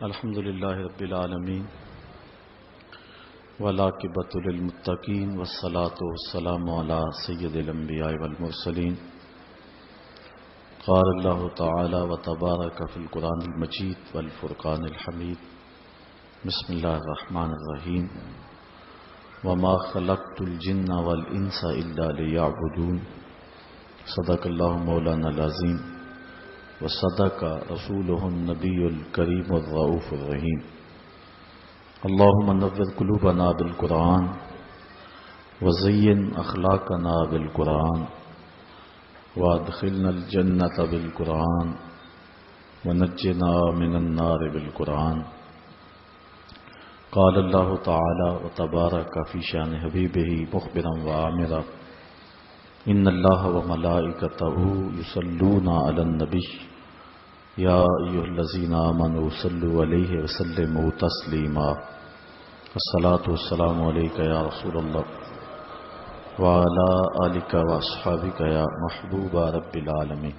الحمد للہ رب العالمین والعاقبۃ للمتقین والصلاة والسلام علی سید الانبیاء والمرسلین قال اللہ تعالی وتبارک فی القرآن المجید والفرقان الحمید بسم اللہ الرحمن الرحیم وما خلقت الجن والانس الا لیعبدون صدق اللہ مولانا العظیم وصدق رسوله النبی الکریم الرؤوف الرحیم اللہم نور قلوبنا بالقرآن وزین اخلاقنا بالقرآن وادخلنا الجنۃ بالقرآن ونجنا من النار بالقرآن قال اللہ تعالی وتبارک فی شان حبیبہ مخبرا وعامرا ان اللہ وملائکتہ یصلون علی النبی یا ایھا الذین آمنوا صلوا علیہ وسلموا تسلیما الصلاۃ والسلام علیک یا رسول اللہ وعلی آلک واصحابک یا محبوب رب العالمین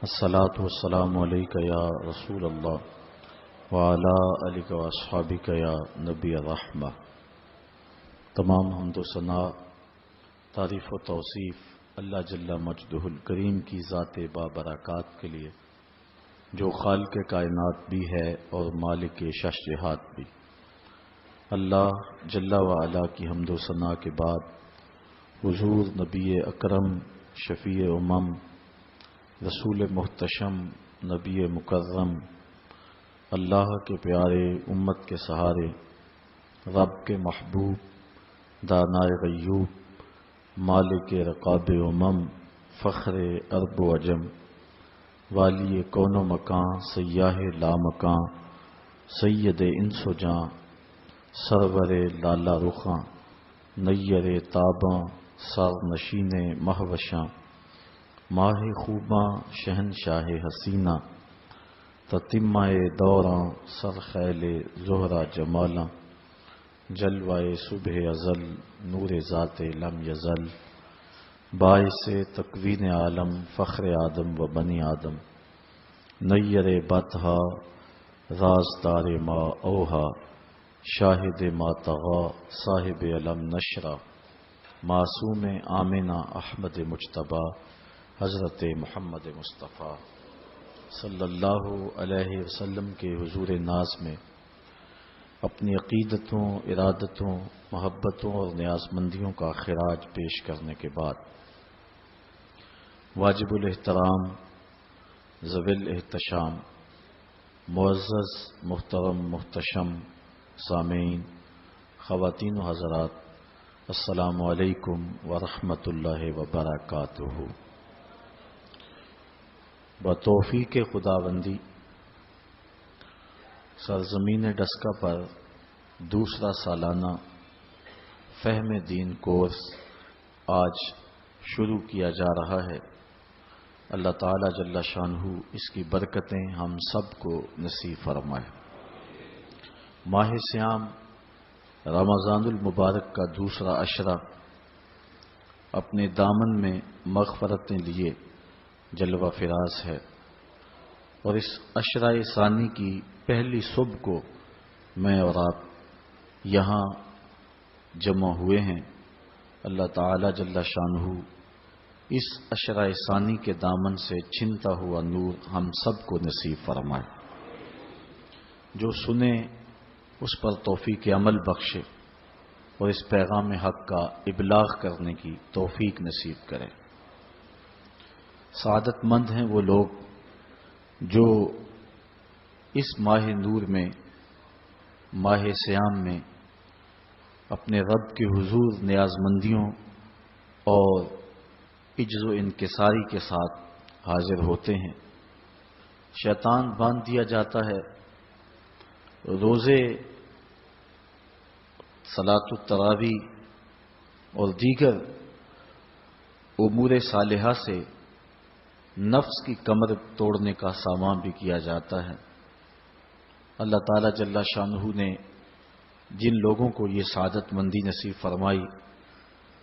الصلاۃ والسلام علیک یا رسول اللہ وعلی آلک واصحابک یا نبی الرحمہ۔ تمام حمد و ثنا، تعریف و توصیف اللہ جل مجدہ الکریم کی ذات بابرکات کے لیے، جو خالق کائنات بھی ہے اور مالک شش جہات بھی۔ اللہ جل وعلا کی حمد و ثنا کے بعد حضور نبی اکرم شفیع امم رسول محتشم نبی مکرم اللہ کے پیارے امت کے سہارے رب کے محبوب دانائے غیوب مالک رقاب امم فخر ارب و عجم والی کون و مکان سیاہ لامکان سید انس و جاں سرور لالا رخاں نیر تاباں سر نشین مہوشاں ماہ خوباں شہنشاہ حسینہ تتمہ دوراں سر خیل زہرہ جمالاں جلوائے صبح ازل نور ذات لم یزل باعث تکوین عالم فخر آدم و بنی آدم نیر بطحا رازدار ما اوہا شاہد ما طغا صاحب علم نشرہ معصوم آمنہ احمد مجتبیٰ حضرت محمد مصطفیٰ صلی اللہ علیہ وسلم کے حضور ناز میں اپنی عقیدتوں، ارادتوں، محبتوں اور نیاز مندیوں کا خراج پیش کرنے کے بعد واجب الاحترام ذوی الاحتشام معزز محترم محتشم سامعین، خواتین و حضرات، السلام علیکم ورحمۃ اللہ وبرکاتہ۔ بتوفیق خداوندی سرزمین ڈسکا پر دوسرا سالانہ فہم دین کورس آج شروع کیا جا رہا ہے۔ اللہ تعالی جل شانہ اس کی برکتیں ہم سب کو نصیب فرمائے۔ ماہ صیام رمضان المبارک کا دوسرا عشرہ اپنے دامن میں مغفرتیں لیے جلوہ فراز ہے، اور اس عشرہ ثانی کی پہلی صبح کو میں اور آپ یہاں جمع ہوئے ہیں۔ اللہ تعالی جل شانہ اس عشرہ ثانی کے دامن سے چھنتا ہوا نور ہم سب کو نصیب فرمائے۔ جو سنے اس پر توفیق عمل بخشے اور اس پیغام حق کا ابلاغ کرنے کی توفیق نصیب کرے۔ سعادت مند ہیں وہ لوگ جو اس ماہ نور میں، ماہ صیام میں اپنے رب کے حضور نیاز مندیوں اور عجز و انکساری کے ساتھ حاضر ہوتے ہیں۔ شیطان باندھ دیا جاتا ہے روزے، صلاۃ التراویح اور دیگر امور صالحہ سے نفس کی کمر توڑنے کا سامان بھی کیا جاتا ہے۔ اللہ تعالی جل شانہ نے جن لوگوں کو یہ سعادت مندی نصیب فرمائی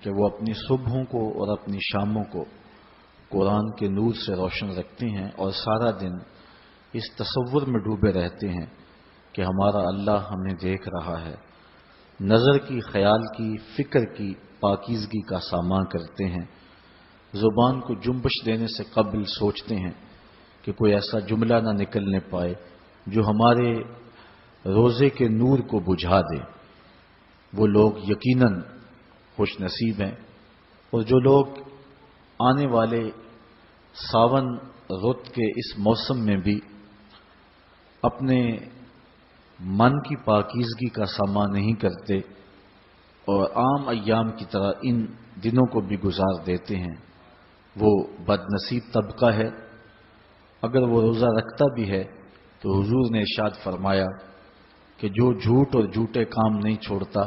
کہ وہ اپنی صبحوں کو اور اپنی شاموں کو قرآن کے نور سے روشن رکھتے ہیں اور سارا دن اس تصور میں ڈوبے رہتے ہیں کہ ہمارا اللہ ہمیں دیکھ رہا ہے، نظر کی، خیال کی، فکر کی پاکیزگی کا سامان کرتے ہیں، زبان کو جنبش دینے سے قبل سوچتے ہیں کہ کوئی ایسا جملہ نہ نکلنے پائے جو ہمارے روزے کے نور کو بجھا دے۔ وہ لوگ یقیناً خوش نصیب ہیں، اور جو لوگ آنے والے ساون رت کے اس موسم میں بھی اپنے من کی پاکیزگی کا سامان نہیں کرتے اور عام ایام کی طرح ان دنوں کو بھی گزار دیتے ہیں، وہ بد نصیب طبقہ ہے۔ اگر وہ روزہ رکھتا بھی ہے تو حضور نے ارشاد فرمایا کہ جو جھوٹ اور جھوٹے کام نہیں چھوڑتا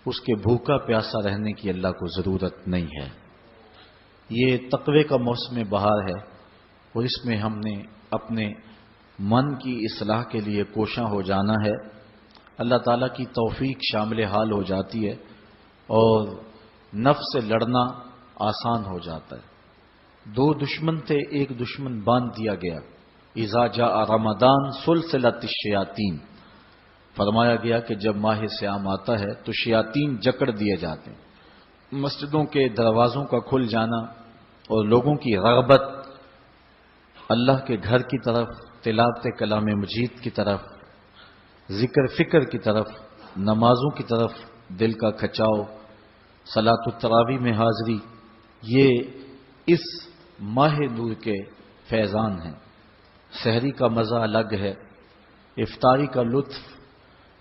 اس کے بھوکا پیاسا رہنے کی اللہ کو ضرورت نہیں ہے۔ یہ تقوی کا موسم بہار ہے، اور اس میں ہم نے اپنے من کی اصلاح کے لیے کوشاں ہو جانا ہے۔ اللہ تعالیٰ کی توفیق شامل حال ہو جاتی ہے اور نفس سے لڑنا آسان ہو جاتا ہے۔ دو دشمن تھے، ایک دشمن باندھ دیا گیا۔ اذا جاء رمضان سلسلۃ الشیاطین، فرمایا گیا کہ جب ماہ سیام آتا ہے تو شیاطین جکڑ دیے جاتے ہیں۔ مسجدوں کے دروازوں کا کھل جانا اور لوگوں کی رغبت اللہ کے گھر کی طرف، تلاوت کلام مجید کی طرف، ذکر فکر کی طرف، نمازوں کی طرف دل کا کھچاؤ، صلاۃ التراویح میں حاضری، یہ اس ماہ نور کے فیضان ہیں۔ سحری کا مزہ الگ ہے، افطاری کا لطف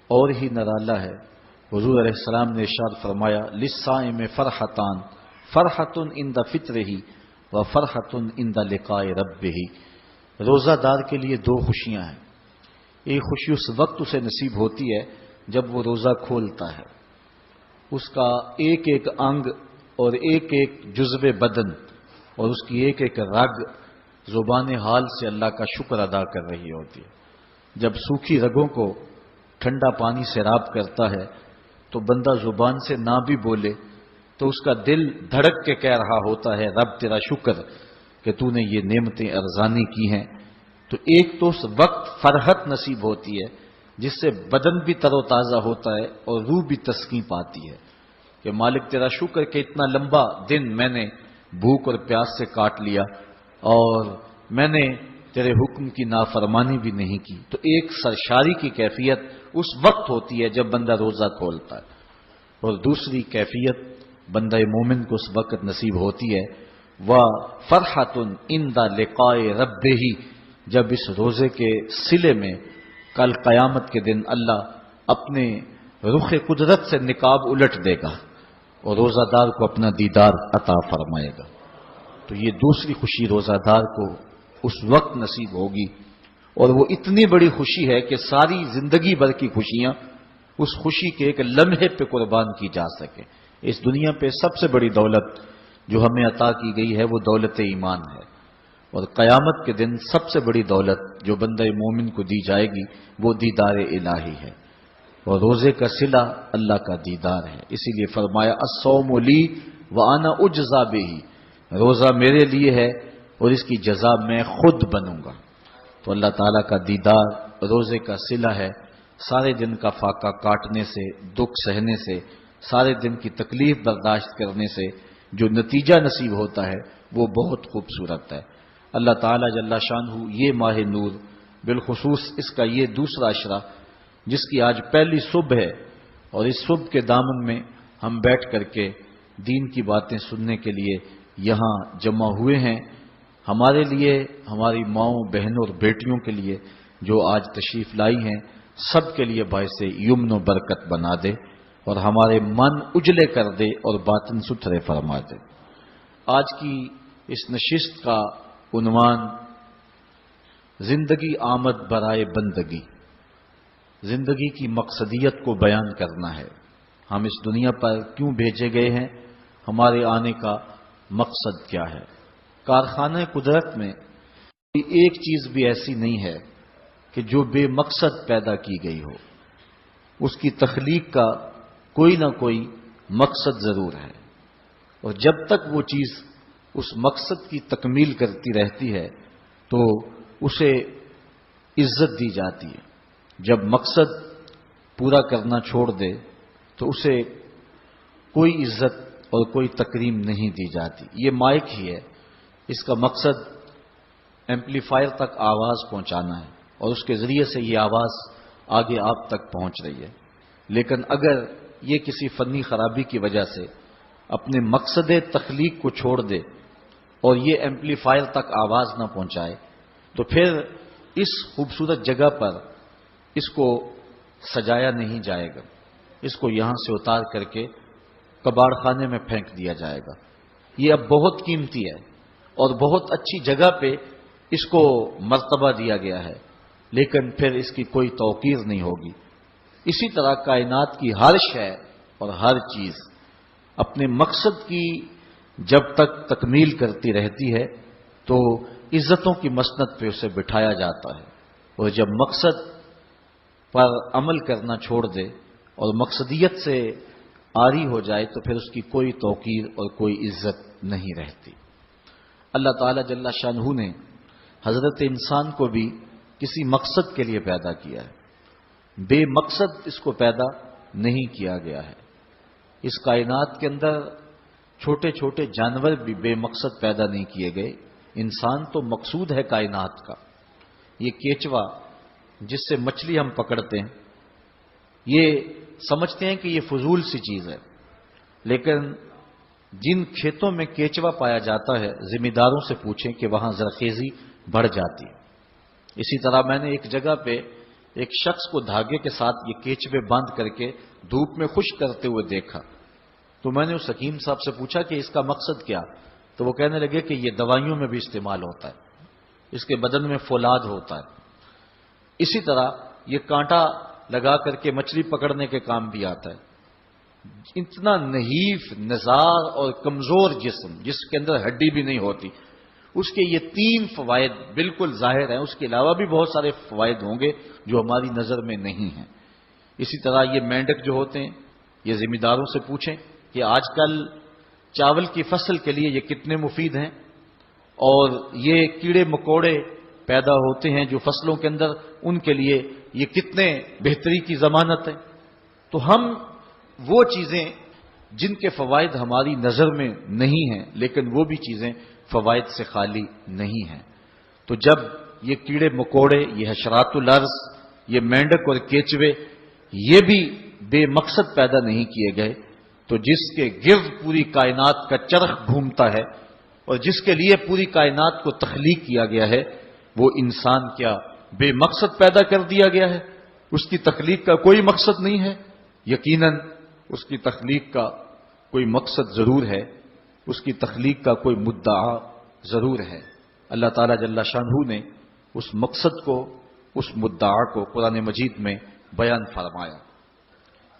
اور ہی نرالا ہے۔ حضور علیہ السلام نے ارشاد فرمایا للصائم فرحتان، فرحۃ عند فطرہ و فرحۃ عند لقاء ربہ۔ روزہ دار کے لیے دو خوشیاں ہیں۔ ایک خوشی اس وقت اسے نصیب ہوتی ہے جب وہ روزہ کھولتا ہے، اس کا ایک ایک انگ اور ایک ایک جزو بدن اور اس کی ایک ایک رگ زبان حال سے اللہ کا شکر ادا کر رہی ہوتی ہے۔ جب سوکھی رگوں کو ٹھنڈا پانی سیراب کرتا ہے تو بندہ زبان سے نہ بھی بولے تو اس کا دل دھڑک کے کہہ رہا ہوتا ہے رب تیرا شکر کہ تو نے یہ نعمتیں ارزانی کی ہیں۔ تو ایک تو اس وقت فرحت نصیب ہوتی ہے جس سے بدن بھی تر و تازہ ہوتا ہے اور روح بھی تسکین پاتی ہے کہ مالک تیرا شکر کہ اتنا لمبا دن میں نے بھوک اور پیاس سے کاٹ لیا اور میں نے تیرے حکم کی نافرمانی بھی نہیں کی۔ تو ایک سرشاری کی کیفیت اس وقت ہوتی ہے جب بندہ روزہ کھولتا ہے، اور دوسری کیفیت بندہ مومن کو اس وقت نصیب ہوتی ہے وَفَرْحَةٌ عِنْدَ لِقَاءِ رَبِّهِ، جب اس روزے کے صلے میں کل قیامت کے دن اللہ اپنے رخ قدرت سے نقاب الٹ دے گا اور روزہ دار کو اپنا دیدار عطا فرمائے گا۔ تو یہ دوسری خوشی روزہ دار کو اس وقت نصیب ہوگی، اور وہ اتنی بڑی خوشی ہے کہ ساری زندگی بھر کی خوشیاں اس خوشی کے ایک لمحے پہ قربان کی جا سکے۔ اس دنیا پہ سب سے بڑی دولت جو ہمیں عطا کی گئی ہے وہ دولت ایمان ہے، اور قیامت کے دن سب سے بڑی دولت جو بندہ مومن کو دی جائے گی وہ دیدار الہی ہے، اور روزے کا صلہ اللہ کا دیدار ہے۔ اسی لیے فرمایا الصوم لی وانا اجزا بہ، روزہ میرے لیے ہے اور اس کی جزا میں خود بنوں گا۔ تو اللہ تعالیٰ کا دیدار روزے کا صلہ ہے، سارے دن کا فاقہ کاٹنے سے، دکھ سہنے سے، سارے دن کی تکلیف برداشت کرنے سے جو نتیجہ نصیب ہوتا ہے وہ بہت خوبصورت ہے۔ اللہ تعالیٰ جل شانہ یہ ماہ نور، بالخصوص اس کا یہ دوسرا عشرہ جس کی آج پہلی صبح ہے، اور اس صبح کے دامن میں ہم بیٹھ کر کے دین کی باتیں سننے کے لیے یہاں جمع ہوئے ہیں، ہمارے لیے، ہماری ماؤں بہنوں اور بیٹیوں کے لیے جو آج تشریف لائی ہیں، سب کے لیے باعث یمن و برکت بنا دے اور ہمارے من اجلے کر دے اور باطن ستھرے فرما دے۔ آج کی اس نشست کا عنوان زندگی آمد برائے بندگی، زندگی کی مقصدیت کو بیان کرنا ہے۔ ہم اس دنیا پر کیوں بھیجے گئے ہیں، ہمارے آنے کا مقصد کیا ہے۔ کارخانہ قدرت میں ایک چیز بھی ایسی نہیں ہے کہ جو بے مقصد پیدا کی گئی ہو، اس کی تخلیق کا کوئی نہ کوئی مقصد ضرور ہے، اور جب تک وہ چیز اس مقصد کی تکمیل کرتی رہتی ہے تو اسے عزت دی جاتی ہے. جب مقصد پورا کرنا چھوڑ دے تو اسے کوئی عزت اور کوئی تکریم نہیں دی جاتی. یہ مائک ہی ہے، اس کا مقصد ایمپلیفائر تک آواز پہنچانا ہے اور اس کے ذریعے سے یہ آواز آگے آپ تک پہنچ رہی ہے. لیکن اگر یہ کسی فنی خرابی کی وجہ سے اپنے مقصد تخلیق کو چھوڑ دے اور یہ ایمپلیفائر تک آواز نہ پہنچائے تو پھر اس خوبصورت جگہ پر اس کو سجایا نہیں جائے گا. اس کو یہاں سے اتار کر کے کباڑ خانے میں پھینک دیا جائے گا. یہ اب بہت قیمتی ہے اور بہت اچھی جگہ پہ اس کو مرتبہ دیا گیا ہے، لیکن پھر اس کی کوئی توقیر نہیں ہوگی. اسی طرح کائنات کی ہر شے اور ہر چیز اپنے مقصد کی جب تک تکمیل کرتی رہتی ہے تو عزتوں کی مسند پہ اسے بٹھایا جاتا ہے، اور جب مقصد پر عمل کرنا چھوڑ دے اور مقصدیت سے عاری ہو جائے تو پھر اس کی کوئی توقیر اور کوئی عزت نہیں رہتی. اللہ تعالی جل شانہ نے حضرت انسان کو بھی کسی مقصد کے لیے پیدا کیا ہے. بے مقصد اس کو پیدا نہیں کیا گیا ہے. اس کائنات کے اندر چھوٹے چھوٹے جانور بھی بے مقصد پیدا نہیں کیے گئے. انسان تو مقصود ہے کائنات کا. یہ کیچوا جس سے مچھلی ہم پکڑتے ہیں، یہ سمجھتے ہیں کہ یہ فضول سی چیز ہے، لیکن جن کھیتوں میں کیچوا پایا جاتا ہے ذمہ داروں سے پوچھیں کہ وہاں زرخیزی بڑھ جاتی ہے. اسی طرح میں نے ایک جگہ پہ ایک شخص کو دھاگے کے ساتھ یہ کیچوے باندھ کر کے دھوپ میں خشک کرتے ہوئے دیکھا. تو میں نے اس حکیم صاحب سے پوچھا کہ اس کا مقصد کیا؟ تو وہ کہنے لگے کہ یہ دوائیوں میں بھی استعمال ہوتا ہے، اس کے بدن میں فولاد ہوتا ہے. اسی طرح یہ کانٹا لگا کر کے مچھلی پکڑنے کے کام بھی آتا ہے. اتنا نحیف نزار اور کمزور جسم جس کے اندر ہڈی بھی نہیں ہوتی، اس کے یہ 3 فوائد بالکل ظاہر ہیں. اس کے علاوہ بھی بہت سارے فوائد ہوں گے جو ہماری نظر میں نہیں ہیں. اسی طرح یہ مینڈک جو ہوتے ہیں، یہ ذمہ داروں سے پوچھیں کہ آج کل چاول کی فصل کے لیے یہ کتنے مفید ہیں، اور یہ کیڑے مکوڑے پیدا ہوتے ہیں جو فصلوں کے اندر، ان کے لیے یہ کتنے بہتری کی ضمانت ہے. تو ہم وہ چیزیں جن کے فوائد ہماری نظر میں نہیں ہیں، لیکن وہ بھی چیزیں فوائد سے خالی نہیں ہیں. تو جب یہ کیڑے مکوڑے، یہ حشرات الارض، یہ مینڈک اور کیچوے، یہ بھی بے مقصد پیدا نہیں کیے گئے، تو جس کے گرد پوری کائنات کا چرخ گھومتا ہے اور جس کے لیے پوری کائنات کو تخلیق کیا گیا ہے، وہ انسان کیا بے مقصد پیدا کر دیا گیا ہے؟ اس کی تخلیق کا کوئی مقصد نہیں ہے؟ یقیناً اس کی تخلیق کا کوئی مقصد ضرور ہے، اس کی تخلیق کا کوئی مدعا ضرور ہے. اللہ تعالیٰ جل شانہ نے اس مقصد کو، اس مدعا کو قرآن مجید میں بیان فرمایا.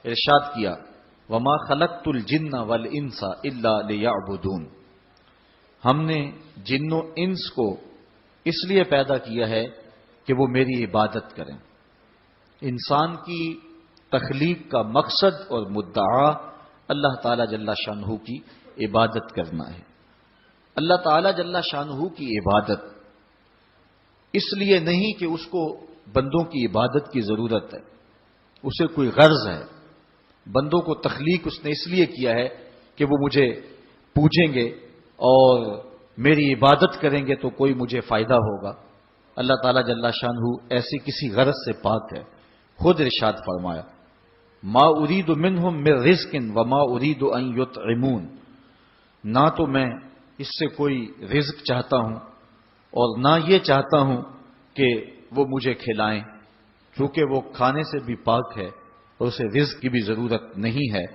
ارشاد کیا وما خلقت الجن والانس الا لیعبدون. ہم نے جن و انس کو اس لیے پیدا کیا ہے کہ وہ میری عبادت کریں. انسان کی تخلیق کا مقصد اور مدعا اللہ تعالی جل شانہ کی عبادت کرنا ہے. اللہ تعالی جل شانہ کی عبادت اس لیے نہیں کہ اس کو بندوں کی عبادت کی ضرورت ہے، اسے کوئی غرض ہے. بندوں کو تخلیق اس نے اس لیے کیا ہے کہ وہ مجھے پوجیں گے اور میری عبادت کریں گے تو کوئی مجھے فائدہ ہوگا. اللہ تعالیٰ جل شانہ ایسی کسی غرض سے پاک ہے. خود ارشاد فرمایا ما ارید منہم من رزق وما ارید ان یطعمون. نہ تو میں اس سے کوئی رزق چاہتا ہوں اور نہ یہ چاہتا ہوں کہ وہ مجھے کھلائیں، کیونکہ وہ کھانے سے بھی پاک ہے اور اسے رزق کی بھی ضرورت نہیں ہے.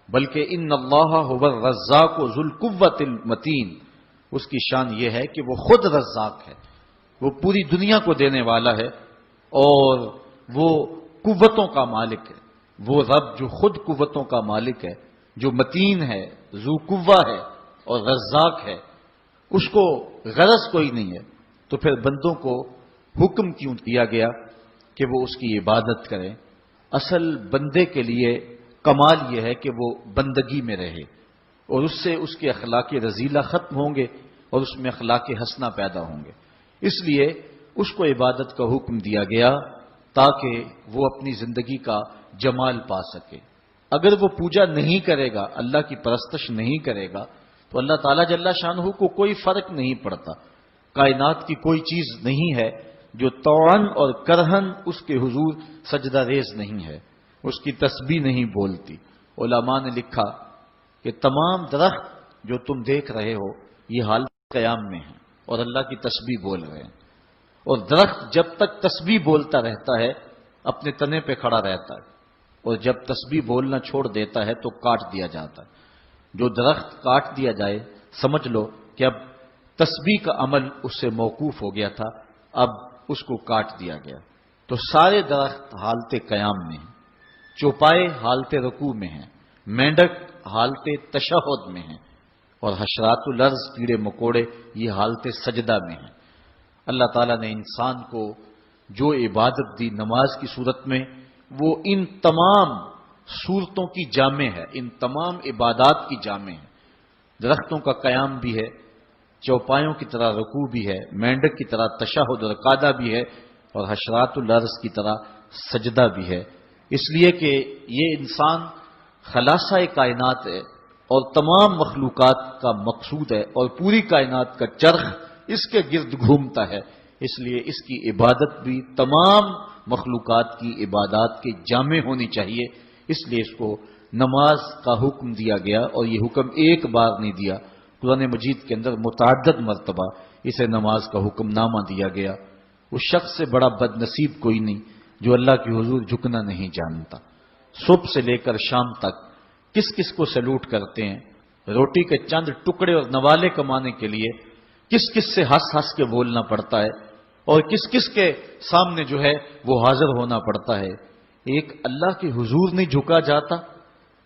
بلکہ ان اللہ هو الرزاق ذو القوۃ المتین. اس کی شان یہ ہے کہ وہ خود رزاق ہے، وہ پوری دنیا کو دینے والا ہے اور وہ قوتوں کا مالک ہے. وہ رب جو خود قوتوں کا مالک ہے، جو متین ہے، ذو قوہ ہے اور رزاق ہے، اس کو غرض کوئی نہیں ہے. تو پھر بندوں کو حکم کیوں دیا گیا کہ وہ اس کی عبادت کریں؟ اصل بندے کے لیے کمال یہ ہے کہ وہ بندگی میں رہے اور اس سے اس کے اخلاق رذیلہ ختم ہوں گے اور اس میں اخلاق حسنہ پیدا ہوں گے. اس لیے اس کو عبادت کا حکم دیا گیا تاکہ وہ اپنی زندگی کا جمال پا سکے۔ اگر وہ پوجا نہیں کرے گا، اللہ کی پرستش نہیں کرے گا، تو اللہ تعالیٰ جل شانہ کو کوئی فرق نہیں پڑتا۔ کائنات کی کوئی چیز نہیں ہے جو طوعاً اور کرہن اس کے حضور سجدہ ریز نہیں ہے، اس کی تسبیح نہیں بولتی۔ علماء نے لکھا کہ تمام درخت جو تم دیکھ رہے ہو یہ حال قیام میں ہیں اور اللہ کی تسبیح بول رہے ہیں، اور درخت جب تک تسبیح بولتا رہتا ہے اپنے تنے پہ کھڑا رہتا ہے، اور جب تسبیح بولنا چھوڑ دیتا ہے تو کاٹ دیا جاتا ہے۔ جو درخت کاٹ دیا جائے سمجھ لو کہ اب تسبیح کا عمل اس سے موقوف ہو گیا تھا، اب اس کو کاٹ دیا گیا۔ تو سارے درخت حالت قیام میں ہیں، چوپائے حالت رکوع میں ہیں، مینڈک حالت تشہد میں ہیں، اور حشرات الارض کیڑے مکوڑے یہ حالت سجدہ میں ہیں۔ اللہ تعالیٰ نے انسان کو جو عبادت دی نماز کی صورت میں، وہ ان تمام صورتوں کی جامع ہے، ان تمام عبادات کی جامع ہے۔ درختوں کا قیام بھی ہے، چوپایوں کی طرح رکوع بھی ہے، مینڈک کی طرح تشہد اور قعدہ بھی ہے، اور حشرات الارض کی طرح سجدہ بھی ہے، اس لیے کہ یہ انسان خلاصہ کائنات ہے اور تمام مخلوقات کا مقصود ہے، اور پوری کائنات کا چرخ اس کے گرد گھومتا ہے، اس لیے اس کی عبادت بھی تمام مخلوقات کی عبادات کے جامع ہونی چاہیے۔ اس لیے اس کو نماز کا حکم دیا گیا، اور یہ حکم ایک بار نہیں دیا، قرآن مجید کے اندر متعدد مرتبہ اسے نماز کا حکم نامہ دیا گیا۔ اس شخص سے بڑا بد نصیب کوئی نہیں جو اللہ کے حضور جھکنا نہیں جانتا۔ صبح سے لے کر شام تک کس کس کو سلوٹ کرتے ہیں، روٹی کے چند ٹکڑے اور نوالے کمانے کے لیے کس کس سے ہنس ہنس کے بولنا پڑتا ہے، اور کس کس کے سامنے جو ہے وہ حاضر ہونا پڑتا ہے۔ ایک اللہ کے حضور نہیں جھکا جاتا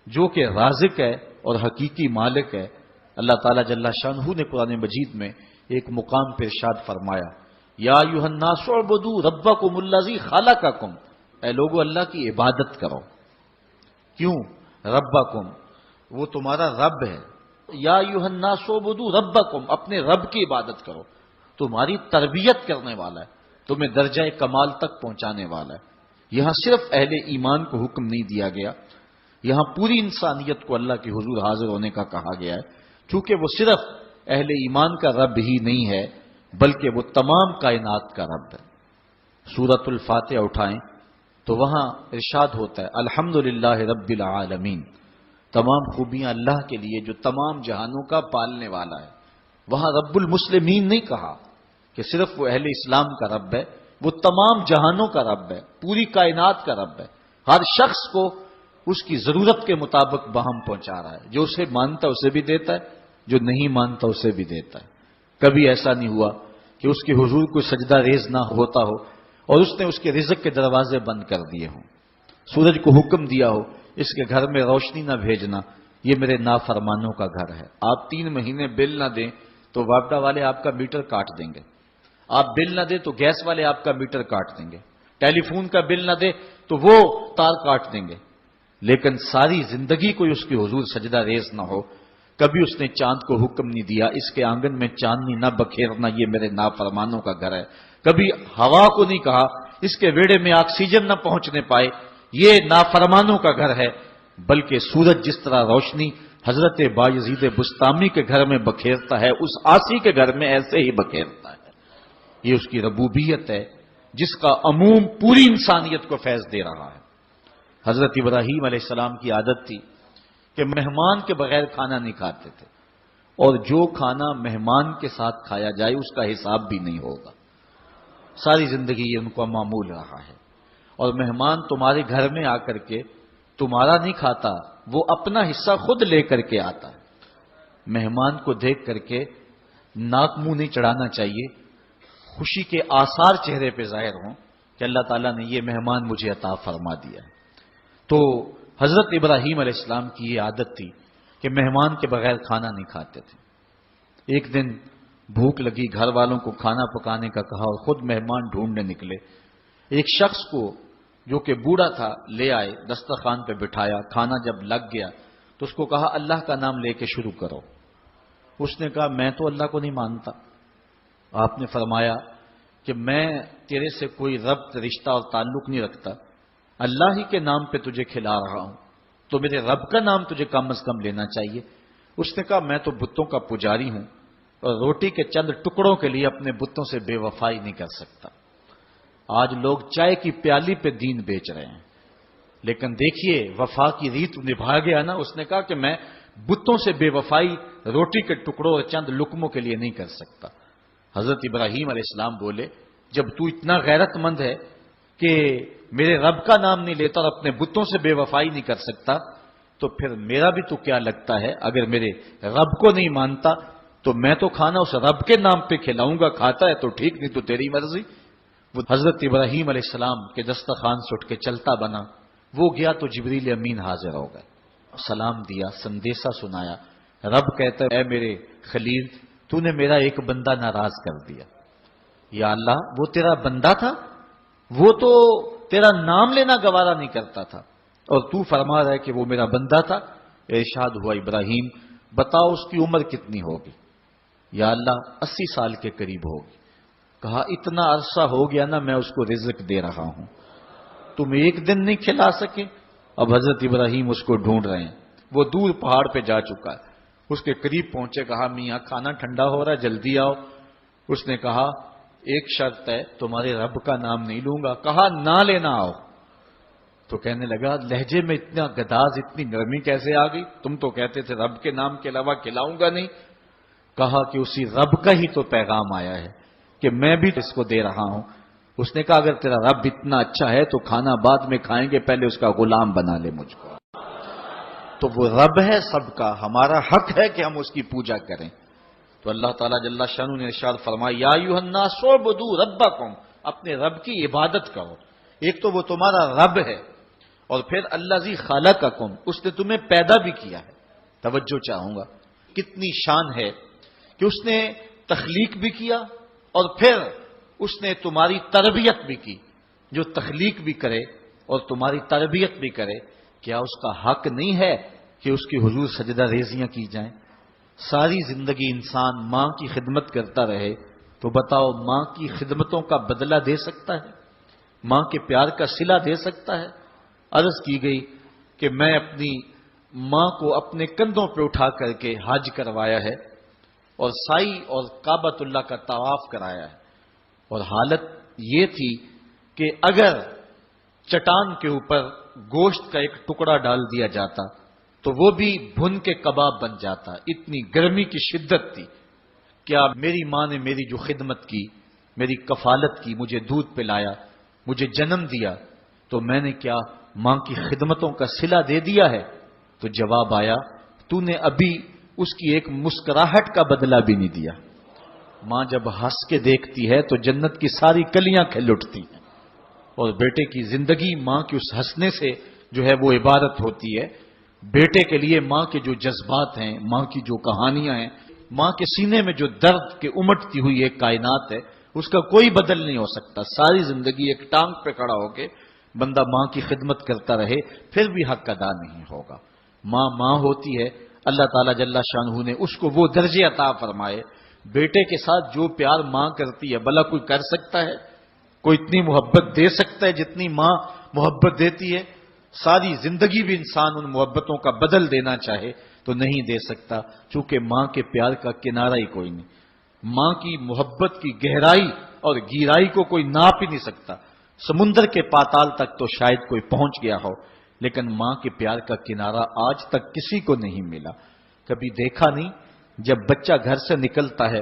جو کہ رازق ہے اور حقیقی مالک ہے۔ اللہ تعالیٰ جل شانہ نے قرآن مجید میں ایک مقام پر ارشاد فرمایا، یا ایھا الناس اعبدوا ربکم الذی خلقکم، اے لوگو اللہ کی عبادت کرو۔ کیوں؟ ربکم، وہ تمہارا رب ہے۔ یا ایھا الناس اعبدوا ربکم، اپنے رب کی عبادت کرو، تمہاری تربیت کرنے والا ہے، تمہیں درجہ کمال تک پہنچانے والا ہے۔ یہاں صرف اہل ایمان کو حکم نہیں دیا گیا، یہاں پوری انسانیت کو اللہ کے حضور حاضر ہونے کا کہا گیا ہے، چونکہ وہ صرف اہل ایمان کا رب ہی نہیں ہے بلکہ وہ تمام کائنات کا رب ہے۔ سورۃ الفاتحہ اٹھائیں تو وہاں ارشاد ہوتا ہے الحمدللہ رب العالمین، تمام خوبیاں اللہ کے لیے جو تمام جہانوں کا پالنے والا ہے۔ وہاں رب المسلمین نہیں کہا کہ صرف وہ اہل اسلام کا رب ہے، وہ تمام جہانوں کا رب ہے، پوری کائنات کا رب ہے، ہر شخص کو اس کی ضرورت کے مطابق باہم پہنچا رہا ہے، جو اسے مانتا اسے بھی دیتا ہے، جو نہیں مانتا اسے بھی دیتا ہے۔ کبھی ایسا نہیں ہوا کہ اس کے حضور کو سجدہ ریز نہ ہوتا ہو اور اس نے اس کے رزق کے دروازے بند کر دیے ہوں، سورج کو حکم دیا ہو اس کے گھر میں روشنی نہ بھیجنا، یہ میرے نافرمانوں کا گھر ہے۔ آپ 3 مہینے بل نہ دیں تو واپڈا والے آپ کا میٹر کاٹ دیں گے، آپ بل نہ دیں تو گیس والے آپ کا میٹر کاٹ دیں گے، ٹیلی فون کا بل نہ دیں تو وہ تار کاٹ دیں گے، لیکن ساری زندگی کوئی اس کے حضور سجدہ ریز نہ ہو۔ کبھی اس نے چاند کو حکم نہیں دیا اس کے آنگن میں چاندنی نہ بکھیرنا، یہ میرے نافرمانوں کا گھر ہے۔ کبھی ہوا کو نہیں کہا اس کے ویڑے میں آکسیجن نہ پہنچنے پائے، یہ نافرمانوں کا گھر ہے، بلکہ سورج جس طرح روشنی حضرت بایزید بسطامی کے گھر میں بکھیرتا ہے اس عاصی کے گھر میں ایسے ہی بکھیرتا ہے۔ یہ اس کی ربوبیت ہے جس کا عموم پوری انسانیت کو فیض دے رہا ہے۔ حضرت ابراہیم علیہ السلام کی عادت تھی کہ مہمان کے بغیر کھانا نہیں کھاتے تھے، اور جو کھانا مہمان کے ساتھ کھایا جائے اس کا حساب بھی نہیں ہوگا۔ ساری زندگی یہ ان کا معمول رہا ہے، اور مہمان تمہارے گھر میں آ کر کے تمہارا نہیں کھاتا، وہ اپنا حصہ خود لے کر کے آتا ہے۔ مہمان کو دیکھ کر کے ناک منہ نہیں چڑھانا چاہیے، خوشی کے آثار چہرے پہ ظاہر ہوں کہ اللہ تعالیٰ نے یہ مہمان مجھے عطا فرما دیا ہے۔ تو حضرت ابراہیم علیہ السلام کی یہ عادت تھی کہ مہمان کے بغیر کھانا نہیں کھاتے تھے۔ ایک دن بھوک لگی، گھر والوں کو کھانا پکانے کا کہا اور خود مہمان ڈھونڈنے نکلے۔ ایک شخص کو جو کہ بوڑھا تھا لے آئے، دسترخوان پہ بٹھایا، کھانا جب لگ گیا تو اس کو کہا اللہ کا نام لے کے شروع کرو۔ اس نے کہا میں تو اللہ کو نہیں مانتا۔ آپ نے فرمایا کہ میں تیرے سے کوئی ربط رشتہ اور تعلق نہیں رکھتا، اللہ ہی کے نام پہ تجھے کھلا رہا ہوں، تو میرے رب کا نام تجھے کم از کم لینا چاہیے۔ اس نے کہا میں تو بتوں کا پجاری ہوں اور روٹی کے چند ٹکڑوں کے لیے اپنے بتوں سے بے وفائی نہیں کر سکتا۔ آج لوگ چائے کی پیالی پہ دین بیچ رہے ہیں، لیکن دیکھیے وفا کی ریت نبھا گیا نا۔ اس نے کہا کہ میں بتوں سے بے وفائی روٹی کے ٹکڑوں اور چند لقموں کے لیے نہیں کر سکتا۔ حضرت ابراہیم علیہ السلام بولے جب تو اتنا غیرت مند ہے کہ میرے رب کا نام نہیں لیتا اور اپنے بتوں سے بے وفائی نہیں کر سکتا، تو پھر میرا بھی تو کیا لگتا ہے، اگر میرے رب کو نہیں مانتا تو میں تو کھانا اس رب کے نام پہ کھلاؤں گا، کھاتا ہے تو ٹھیک، نہیں تو تیری مرضی۔ وہ حضرت ابراہیم علیہ السلام کے دسترخوان سے اٹھ کے چلتا بنا، وہ گیا تو جبریل امین حاضر ہو گئے، سلام دیا، سندیسا سنایا۔ رب کہتا ہے اے میرے خلیل، تو نے میرا ایک بندہ ناراض کر دیا۔ یا اللہ، وہ تیرا بندہ تھا، وہ تو تیرا نام لینا گوارا نہیں کرتا تھا، اور تو فرما رہا ہے کہ وہ میرا بندہ تھا۔ ارشاد ہوا ابراہیم بتاؤ اس کی عمر کتنی ہوگی؟ یا اللہ 80 سال کے قریب ہوگی۔ کہا اتنا عرصہ ہو گیا نا میں اس کو رزق دے رہا ہوں، تم ایک دن نہیں کھلا سکے؟ اب حضرت ابراہیم اس کو ڈھونڈ رہے ہیں، وہ دور پہاڑ پہ جا چکا ہے، اس کے قریب پہنچے، کہا میاں کھانا ٹھنڈا ہو رہا ہے جلدی آؤ۔ اس نے کہا ایک شرط ہے، تمہارے رب کا نام نہیں لوں گا۔ کہا نہ لینا آؤ۔ تو کہنے لگا لہجے میں اتنا گداز، اتنی نرمی کیسے آ گئی؟ تم تو کہتے تھے رب کے نام کے علاوہ کھلاؤں گا نہیں۔ کہا کہ اسی رب کا ہی تو پیغام آیا ہے کہ میں بھی اس کو دے رہا ہوں۔ اس نے کہا اگر تیرا رب اتنا اچھا ہے تو کھانا بعد میں کھائیں گے، پہلے اس کا غلام بنا لے مجھ کو۔ تو وہ رب ہے سب کا، ہمارا حق ہے کہ ہم اس کی پوجا کریں۔ تو اللہ تعالیٰ جل شانہ نے ارشاد فرمایا یا ایھا الناس اعبدوا ربکم، اپنے رب کی عبادت کرو۔ ایک تو وہ تمہارا رب ہے، اور پھر الذی خلقکم، اس نے تمہیں پیدا بھی کیا ہے۔ توجہ چاہوں گا، کتنی شان ہے کہ اس نے تخلیق بھی کیا اور پھر اس نے تمہاری تربیت بھی کی۔ جو تخلیق بھی کرے اور تمہاری تربیت بھی کرے، کیا اس کا حق نہیں ہے کہ اس کی حضور سجدہ ریزیاں کی جائیں؟ ساری زندگی انسان ماں کی خدمت کرتا رہے تو بتاؤ ماں کی خدمتوں کا بدلہ دے سکتا ہے؟ ماں کے پیار کا صلہ دے سکتا ہے؟ عرض کی گئی کہ میں اپنی ماں کو اپنے کندھوں پہ اٹھا کر کے حج کروایا ہے اور سائی اور کعبۃ اللہ کا طواف کرایا ہے، اور حالت یہ تھی کہ اگر چٹان کے اوپر گوشت کا ایک ٹکڑا ڈال دیا جاتا تو وہ بھی بھن کے کباب بن جاتا، اتنی گرمی کی شدت تھی۔ کیا میری ماں نے میری جو خدمت کی، میری کفالت کی، مجھے دودھ پلایا، مجھے جنم دیا، تو میں نے کیا ماں کی خدمتوں کا صلہ دے دیا ہے؟ تو جواب آیا تو نے ابھی اس کی ایک مسکراہٹ کا بدلہ بھی نہیں دیا۔ ماں جب ہنس کے دیکھتی ہے تو جنت کی ساری کلیاں کھل اٹھتی ہیں، اور بیٹے کی زندگی ماں کے اس ہنسنے سے جو ہے وہ عبادت ہوتی ہے۔ بیٹے کے لیے ماں کے جو جذبات ہیں، ماں کی جو کہانیاں ہیں، ماں کے سینے میں جو درد کے امٹتی ہوئی ایک کائنات ہے، اس کا کوئی بدل نہیں ہو سکتا۔ ساری زندگی ایک ٹانگ پہ کھڑا ہو کے بندہ ماں کی خدمت کرتا رہے پھر بھی حق ادا نہیں ہوگا۔ ماں ماں ہوتی ہے، اللہ تعالیٰ جل شانہ نے اس کو وہ درجے عطا فرمائے۔ بیٹے کے ساتھ جو پیار ماں کرتی ہے بھلا کوئی کر سکتا ہے؟ کوئی اتنی محبت دے سکتا ہے جتنی ماں محبت دیتی ہے؟ ساری زندگی بھی انسان ان محبتوں کا بدل دینا چاہے تو نہیں دے سکتا، چونکہ ماں کے پیار کا کنارہ ہی کوئی نہیں۔ ماں کی محبت کی گہرائی اور گہرائی کو کوئی ناپ ہی نہیں سکتا۔ سمندر کے پاتال تک تو شاید کوئی پہنچ گیا ہو، لیکن ماں کے پیار کا کنارہ آج تک کسی کو نہیں ملا۔ کبھی دیکھا نہیں جب بچہ گھر سے نکلتا ہے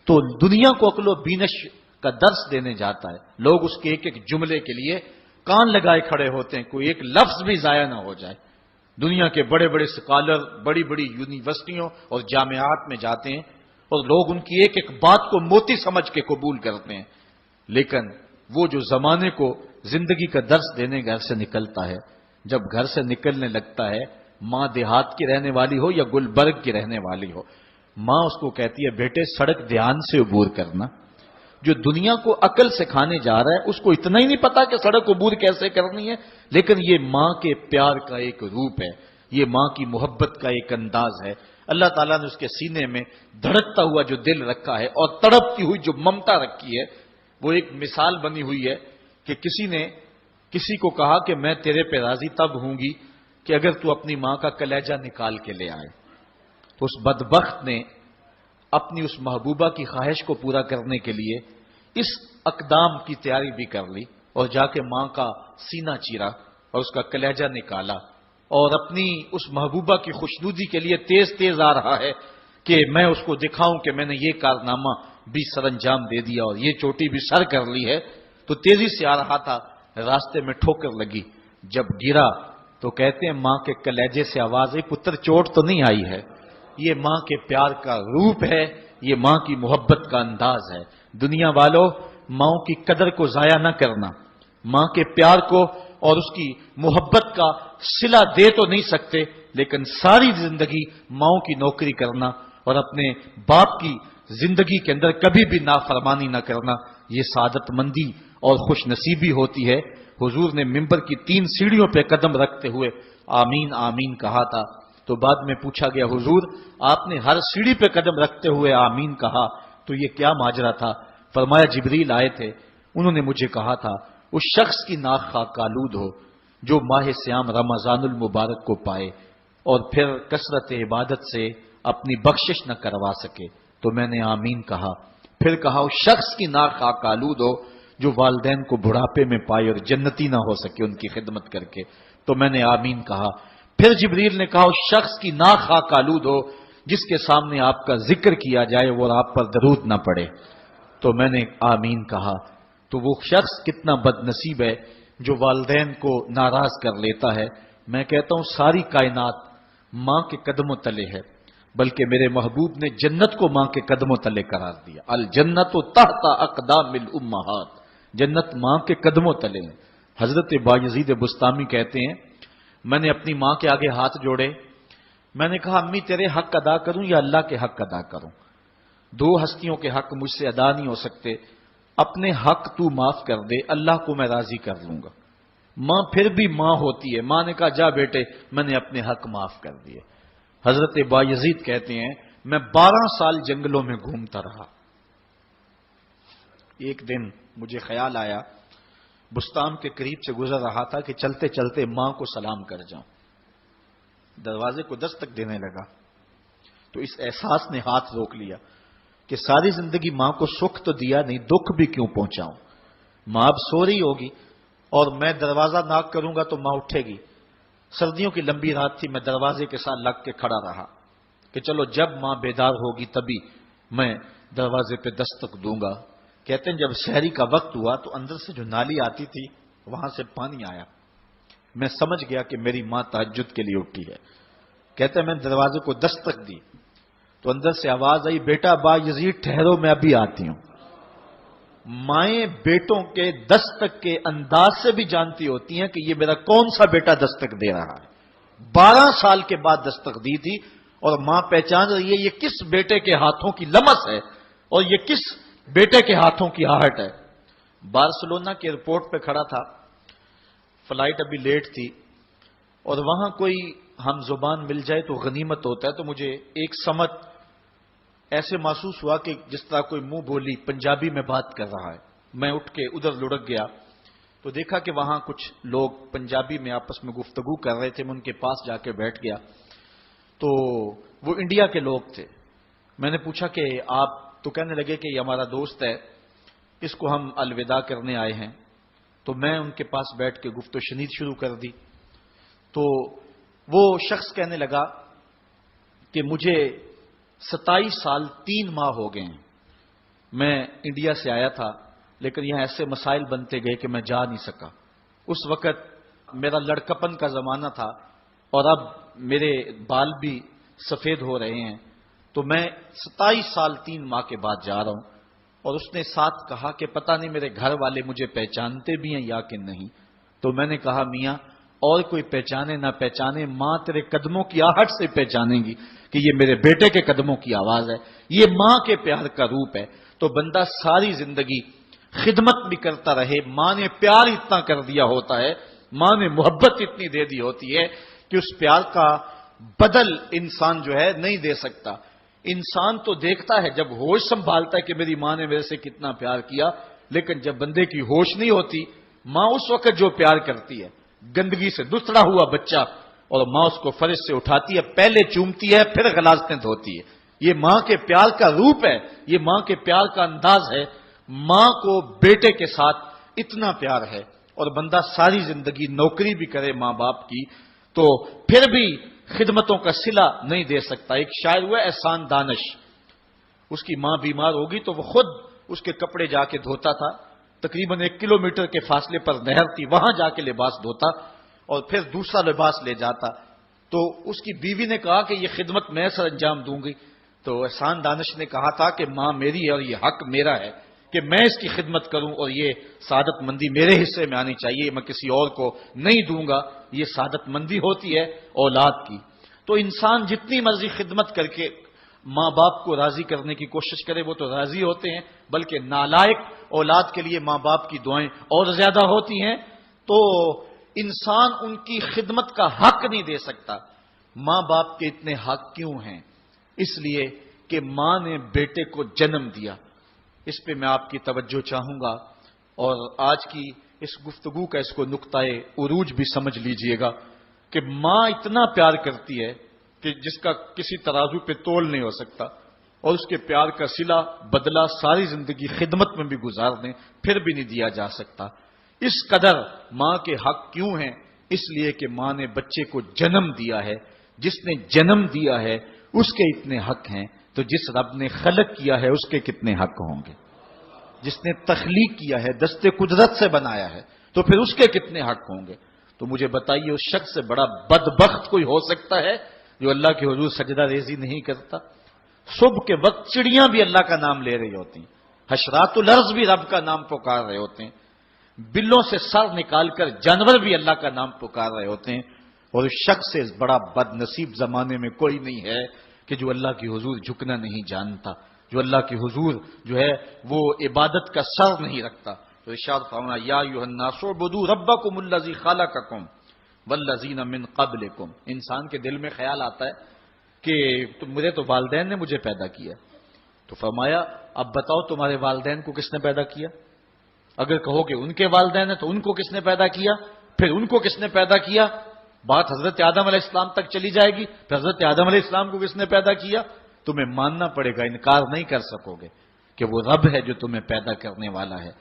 تو دنیا کو عقل و بینش کا درس دینے جاتا ہے، لوگ اس کے ایک ایک جملے کے لیے کان لگائے کھڑے ہوتے ہیں، کوئی ایک لفظ بھی ضائع نہ ہو جائے۔ دنیا کے بڑے بڑے سکالر بڑی بڑی یونیورسٹیوں اور جامعات میں جاتے ہیں اور لوگ ان کی ایک ایک بات کو موتی سمجھ کے قبول کرتے ہیں، لیکن وہ جو زمانے کو زندگی کا درس دینے گھر سے نکلتا ہے، جب گھر سے نکلنے لگتا ہے، ماں دیہات کی رہنے والی ہو یا گلبرگ کی رہنے والی ہو، ماں اس کو کہتی ہے بیٹے سڑک دھیان سے عبور کرنا۔ جو دنیا کو عقل سکھانے جا رہا ہے اس کو اتنا ہی نہیں پتا کہ سڑک عبور کیسے کرنی ہے، لیکن یہ ماں کے پیار کا ایک روپ ہے، یہ ماں کی محبت کا ایک انداز ہے۔ اللہ تعالیٰ نے اس کے سینے میں دھڑکتا ہوا جو دل رکھا ہے اور تڑپتی ہوئی جو ممتا رکھی ہے، وہ ایک مثال بنی ہوئی ہے کہ کسی نے کسی کو کہا کہ میں تیرے پہ راضی تب ہوں گی کہ اگر تو اپنی ماں کا کلیجہ نکال کے لے آئے. تو اس بدبخت نے اپنی اس محبوبہ کی خواہش کو پورا کرنے کے لیے اس اقدام کی تیاری بھی کر لی اور جا کے ماں کا سینہ چیرا اور اس کا کلیجہ نکالا اور اپنی اس محبوبہ کی خوشنودی کے لیے تیز تیز آ رہا ہے کہ میں اس کو دکھاؤں کہ میں نے یہ کارنامہ بھی سر انجام دے دیا اور یہ چوٹی بھی سر کر لی ہے. تو تیزی سے آ رہا تھا, راستے میں ٹھوکر لگی. جب گرا تو کہتے ہیں ماں کے کلیجے سے آواز آئی, پتر چوٹ تو نہیں آئی ہے. یہ ماں کے پیار کا روپ ہے, یہ ماں کی محبت کا انداز ہے. دنیا والوں, ماں کی قدر کو ضائع نہ کرنا. ماں کے پیار کو اور اس کی محبت کا صلہ دے تو نہیں سکتے, لیکن ساری زندگی ماں کی نوکری کرنا اور اپنے باپ کی زندگی کے اندر کبھی بھی نافرمانی نہ کرنا, یہ سعادت مندی اور خوش نصیبی ہوتی ہے. حضور نے منبر کی 3 سیڑھیوں پہ قدم رکھتے ہوئے آمین آمین کہا تھا. تو بعد میں پوچھا گیا, حضور آپ نے ہر سیڑھی پہ قدم رکھتے ہوئے آمین کہا, تو یہ کیا ماجرا تھا؟ فرمایا جبریل آئے تھے, انہوں نے مجھے کہا تھا اس شخص کی ناک خاک آلود ہو جو ماہ سیام رمضان المبارک کو پائے اور پھر کثرت عبادت سے اپنی بخشش نہ کروا سکے. تو میں نے آمین کہا. پھر کہا اس شخص کی ناک خاک آلود ہو جو والدین کو بڑھاپے میں پائے اور جنتی نہ ہو سکے ان کی خدمت کر کے. تو میں نے آمین کہا. پھر جبریل نے کہا اس شخص کی ناک خاک آلود ہو جس کے سامنے آپ کا ذکر کیا جائے اور آپ پر درود نہ پڑے. تو میں نے آمین کہا. تو وہ شخص کتنا بد نصیب ہے جو والدین کو ناراض کر لیتا ہے. میں کہتا ہوں ساری کائنات ماں کے قدموں تلے ہے, بلکہ میرے محبوب نے جنت کو ماں کے قدموں تلے قرار دیا. الجنت تحت اقدام الامہات, جنت ماں کے قدموں تلے ہیں. حضرت بایزید بستامی کہتے ہیں میں نے اپنی ماں کے آگے ہاتھ جوڑے, میں نے کہا امی تیرے حق ادا کروں یا اللہ کے حق ادا کروں؟ 2 ہستیوں کے حق مجھ سے ادا نہیں ہو سکتے, اپنے حق تو معاف کر دے, اللہ کو میں راضی کر لوں گا. ماں پھر بھی ماں ہوتی ہے. ماں نے کہا جا بیٹے میں نے اپنے حق معاف کر دیے. حضرت بایزید کہتے ہیں میں 12 سال جنگلوں میں گھومتا رہا. ایک دن مجھے خیال آیا, بستان کے قریب سے گزر رہا تھا کہ چلتے چلتے ماں کو سلام کر جاؤں. دروازے کو دستک دینے لگا تو اس احساس نے ہاتھ روک لیا کہ ساری زندگی ماں کو سکھ تو دیا نہیں, دکھ بھی کیوں پہنچاؤں. ماں اب سو رہی ہوگی اور میں دروازہ ناک کروں گا تو ماں اٹھے گی. سردیوں کی لمبی رات تھی, میں دروازے کے ساتھ لگ کے کھڑا رہا کہ چلو جب ماں بیدار ہوگی تبھی میں دروازے پہ دستک دوں گا. کہتے ہیں جب سحری کا وقت ہوا تو اندر سے جو نالی آتی تھی وہاں سے پانی آیا. میں سمجھ گیا کہ میری ماں تہجد کے لیے اٹھی ہے. کہتے ہیں میں دروازے کو دستک دی تو اندر سے آواز آئی, بیٹا با یزید ٹھہرو میں ابھی آتی ہوں. مائیں بیٹوں کے دستک کے انداز سے بھی جانتی ہوتی ہیں کہ یہ میرا کون سا بیٹا دستک دے رہا ہے. 12 سال کے بعد دستک دی تھی اور ماں پہچان رہی ہے یہ کس بیٹے کے ہاتھوں کی لمس ہے اور یہ کس بیٹے کے ہاتھوں کی آہٹ ہے. بارسلونا کے ایئرپورٹ پہ کھڑا تھا, فلائٹ ابھی لیٹ تھی اور وہاں کوئی ہم زبان مل جائے تو غنیمت ہوتا ہے. تو مجھے ایک سمت ایسے محسوس ہوا کہ جس طرح کوئی منہ بولی پنجابی میں بات کر رہا ہے. میں اٹھ کے ادھر لڑک گیا تو دیکھا کہ وہاں کچھ لوگ پنجابی میں آپس میں گفتگو کر رہے تھے. میں ان کے پاس جا کے بیٹھ گیا تو وہ انڈیا کے لوگ تھے. میں نے پوچھا کہ آپ, تو کہنے لگے کہ یہ ہمارا دوست ہے, اس کو ہم الوداع کرنے آئے ہیں. تو میں ان کے پاس بیٹھ کے گفت و شنید شروع کر دی. تو وہ شخص کہنے لگا کہ مجھے 27 سال 3 ماہ ہو گئے ہیں, میں انڈیا سے آیا تھا لیکن یہاں ایسے مسائل بنتے گئے کہ میں جا نہیں سکا. اس وقت میرا لڑکپن کا زمانہ تھا اور اب میرے بال بھی سفید ہو رہے ہیں, تو میں 27 سال 3 ماہ کے بعد جا رہا ہوں. اور اس نے ساتھ کہا کہ پتہ نہیں میرے گھر والے مجھے پہچانتے بھی ہیں یا کہ نہیں. تو میں نے کہا میاں اور کوئی پہچانے نہ پہچانے, ماں تیرے قدموں کی آہٹ سے پہچانیں گی کہ یہ میرے بیٹے کے قدموں کی آواز ہے. یہ ماں کے پیار کا روپ ہے. تو بندہ ساری زندگی خدمت بھی کرتا رہے, ماں نے پیار اتنا کر دیا ہوتا ہے, ماں نے محبت اتنی دے دی ہوتی ہے کہ اس پیار کا بدل انسان جو ہے نہیں دے سکتا. انسان تو دیکھتا ہے جب ہوش سنبھالتا ہے کہ میری ماں نے میرے سے کتنا پیار کیا, لیکن جب بندے کی ہوش نہیں ہوتی، ماں اس وقت جو پیار کرتی ہے، گندگی سے دستڑا ہوا بچہ، اور ماں اس کو فرش سے اٹھاتی ہے، پہلے چومتی ہے پھر غلاظتیں دھوتی ہے. یہ ماں کے پیار کا روپ ہے، یہ ماں کے پیار کا انداز ہے. ماں کو بیٹے کے ساتھ اتنا پیار ہے، اور بندہ ساری زندگی نوکری بھی کرے ماں باپ کی تو پھر بھی خدمتوں کا صلہ نہیں دے سکتا. ایک شاعر ہوا احسان دانش، اس کی ماں بیمار ہوگی تو وہ خود اس کے کپڑے جا کے دھوتا تھا، تقریباً 1 کلومیٹر کے فاصلے پر نہر تھی، وہاں جا کے لباس دھوتا اور پھر دوسرا لباس لے جاتا. تو اس کی بیوی نے کہا کہ یہ خدمت میں سر انجام دوں گی. تو احسان دانش نے کہا تھا کہ ماں میری ہے اور یہ حق میرا ہے کہ میں اس کی خدمت کروں، اور یہ سعادت مندی میرے حصے میں آنی چاہیے، میں کسی اور کو نہیں دوں گا. یہ سعادت مندی ہوتی ہے اولاد کی. تو انسان جتنی مرضی خدمت کر کے ماں باپ کو راضی کرنے کی کوشش کرے وہ تو راضی ہوتے ہیں، بلکہ نالائق اولاد کے لیے ماں باپ کی دعائیں اور زیادہ ہوتی ہیں. تو انسان ان کی خدمت کا حق نہیں دے سکتا. ماں باپ کے اتنے حق کیوں ہیں؟ اس لیے کہ ماں نے بیٹے کو جنم دیا. اس پہ میں آپ کی توجہ چاہوں گا، اور آج کی اس گفتگو کا اس کو نقطۂ عروج بھی سمجھ لیجئے گا کہ ماں اتنا پیار کرتی ہے کہ جس کا کسی ترازو پہ تول نہیں ہو سکتا، اور اس کے پیار کا صلہ بدلہ ساری زندگی خدمت میں بھی گزار دیں پھر بھی نہیں دیا جا سکتا. اس قدر ماں کے حق کیوں ہیں؟ اس لیے کہ ماں نے بچے کو جنم دیا ہے. جس نے جنم دیا ہے اس کے اتنے حق ہیں، تو جس رب نے خلق کیا ہے اس کے کتنے حق ہوں گے؟ جس نے تخلیق کیا ہے، دستے قدرت سے بنایا ہے، تو پھر اس کے کتنے حق ہوں گے؟ تو مجھے بتائیے اس شخص سے بڑا بدبخت کوئی ہو سکتا ہے جو اللہ کے حضور سجدہ ریزی نہیں کرتا؟ صبح کے وقت چڑیاں بھی اللہ کا نام لے رہی ہوتی ہیں، حشرات الارض بھی رب کا نام پکار رہے ہوتے ہیں، بلوں سے سر نکال کر جانور بھی اللہ کا نام پکار رہے ہوتے ہیں. اور اس شخص سے بڑا بد نصیب زمانے میں کوئی نہیں ہے کہ جو اللہ کی حضور جھکنا نہیں جانتا، جو اللہ کی حضور جو ہے وہ عبادت کا سر نہیں رکھتا. تو ارشاد فرمایا یا ایھا الناس اعبدوا ربکم الذی خلقکم والذین من قبلکم. انسان کے دل میں خیال آتا ہے کہ مجھے تو والدین نے مجھے پیدا کیا. تو فرمایا اب بتاؤ تمہارے والدین کو کس نے پیدا کیا؟ اگر کہو کہ ان کے والدین ہیں تو ان کو کس نے پیدا کیا؟ پھر ان کو کس نے پیدا کیا؟ بات حضرت آدم علیہ السلام تک چلی جائے گی. پھر حضرت آدم علیہ السلام کو کس نے پیدا کیا؟ تمہیں ماننا پڑے گا، انکار نہیں کر سکو گے کہ وہ رب ہے جو تمہیں پیدا کرنے والا ہے.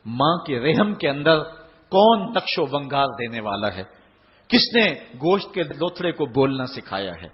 ماں کے رحم کے اندر کون نقش و ونگار دینے والا ہے؟ کس نے گوشت کے لوتھڑے کو بولنا سکھایا ہے؟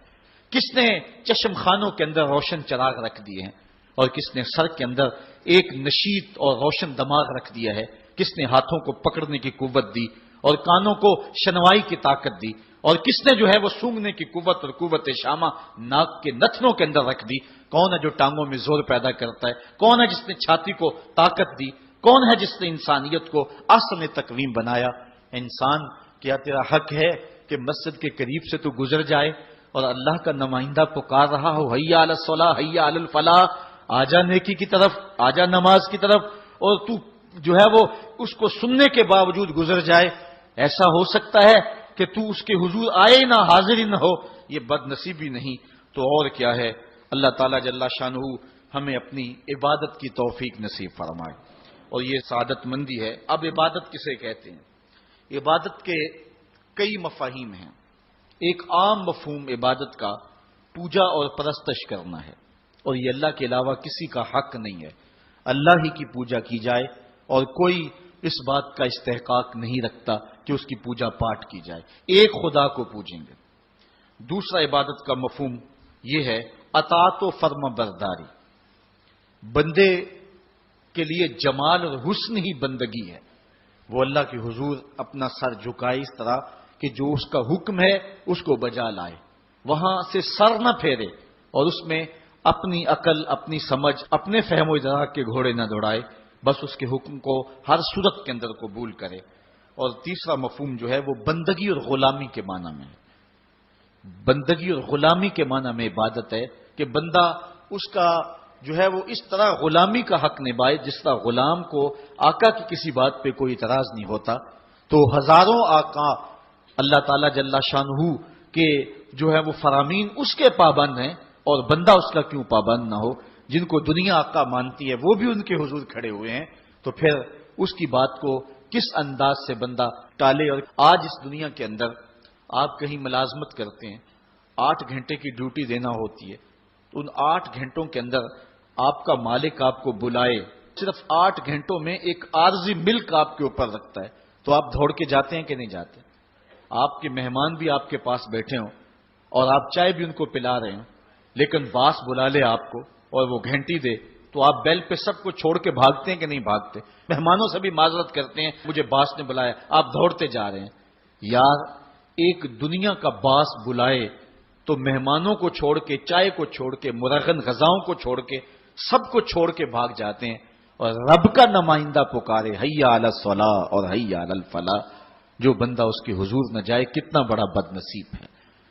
کس نے چشم خانوں کے اندر روشن چراغ رکھ دیے ہیں؟ اور کس نے سر کے اندر ایک نشیط اور روشن دماغ رکھ دیا ہے؟ کس نے ہاتھوں کو پکڑنے کی قوت دی اور کانوں کو شنوائی کی طاقت دی؟ اور کس نے جو ہے وہ سونگھنے کی قوت اور قوت شامہ ناک کے نتنوں کے اندر رکھ دی؟ کون ہے جو ٹانگوں میں زور پیدا کرتا ہے؟ کون ہے جس نے چھاتی کو طاقت دی؟ کون ہے جس نے انسانیت کو احسن تقویم بنایا؟ انسان کیا تیرا حق ہے کہ مسجد کے قریب سے تو گزر جائے اور اللہ کا نمائندہ پکار رہا ہو حی علی الصلاح حی علی الفلاح، آجا نیکی کی طرف، آجا نماز کی طرف، اور تو جو ہے وہ اس کو سننے کے باوجود گزر جائے؟ ایسا ہو سکتا ہے کہ تو اس کے حضور آئے نہ، حاضر ہی نہ ہو؟ یہ بد نصیبی نہیں تو اور کیا ہے. اللہ تعالیٰ جل شانہ ہمیں اپنی عبادت کی توفیق نصیب فرمائے، اور یہ سعادت مندی ہے. اب عبادت کسے کہتے ہیں؟ عبادت کے کئی مفاہیم ہیں. ایک عام مفہوم عبادت کا پوجا اور پرستش کرنا ہے، اور یہ اللہ کے علاوہ کسی کا حق نہیں ہے. اللہ ہی کی پوجا کی جائے اور کوئی اس بات کا استحقاق نہیں رکھتا کہ اس کی پوجا پاٹ کی جائے. ایک خدا کو پوجیں گے. دوسرا عبادت کا مفہوم یہ ہے اطاعت و فرما برداری. بندے کے لیے جمال اور حسن ہی بندگی ہے. وہ اللہ کے حضور اپنا سر جھکائے اس طرح کہ جو اس کا حکم ہے اس کو بجا لائے، وہاں سے سر نہ پھیرے، اور اس میں اپنی عقل، اپنی سمجھ، اپنے فہم و ادراک کے گھوڑے نہ دوڑائے، بس اس کے حکم کو ہر صورت کے اندر قبول کرے. اور تیسرا مفہوم جو ہے وہ بندگی اور غلامی کے معنی میں ہے. بندگی اور غلامی کے معنی میں عبادت ہے کہ بندہ اس کا جو ہے وہ اس طرح غلامی کا حق نبھائے جس طرح غلام کو آقا کی کسی بات پہ کوئی اعتراض نہیں ہوتا. تو ہزاروں آقا اللہ تعالیٰ جل شانہ کے جو ہے وہ فرامین اس کے پابند ہیں، اور بندہ اس کا کیوں پابند نہ ہو؟ جن کو دنیا آقا مانتی ہے وہ بھی ان کے حضور کھڑے ہوئے ہیں، تو پھر اس کی بات کو کس انداز سے بندہ ٹالے. اور آج اس دنیا کے اندر آپ کہیں ملازمت کرتے ہیں، 8 گھنٹے کی ڈیوٹی دینا ہوتی ہے، تو ان 8 گھنٹوں کے اندر آپ کا مالک آپ کو بلائے، صرف 8 گھنٹوں میں ایک عارضی ملک آپ کے اوپر رکھتا ہے، تو آپ دوڑ کے جاتے ہیں کہ نہیں جاتے؟ آپ کے مہمان بھی آپ کے پاس بیٹھے ہوں اور آپ چائے بھی ان کو پلا رہے ہوں، لیکن باس بلا لے آپ کو اور وہ گھنٹی دے، تو آپ بیل پہ سب کو چھوڑ کے بھاگتے ہیں کہ نہیں بھاگتے؟ مہمانوں سے بھی معذرت کرتے ہیں، مجھے باس نے بلایا، آپ دوڑتے جا رہے ہیں. یار ایک دنیا کا باس بلائے تو مہمانوں کو چھوڑ کے، چائے کو چھوڑ کے، مرغن غذاؤں کو چھوڑ کے، سب کو چھوڑ کے بھاگ جاتے ہیں. اور رب کا نمائندہ پکارے حیا علی الصلاح اور حیا علی الفلاح، جو بندہ اس کے حضور نہ جائے کتنا بڑا بد نصیب ہے،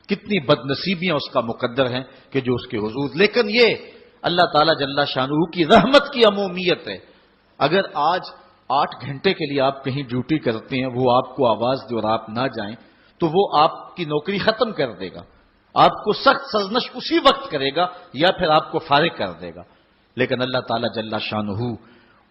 کتنی بد نصیبیاں اس کا مقدر ہیں کہ جو اس کے حضور. لیکن یہ اللہ تعالیٰ جل شانہ کی رحمت کی عمومیت ہے. اگر آج 8 گھنٹے کے لیے آپ کہیں ڈیوٹی کرتے ہیں، وہ آپ کو آواز دے اور آپ نہ جائیں، تو وہ آپ کی نوکری ختم کر دے گا، آپ کو سخت سرزنش اسی وقت کرے گا یا پھر آپ کو فارغ کر دے گا. لیکن اللہ تعالیٰ جل شانہ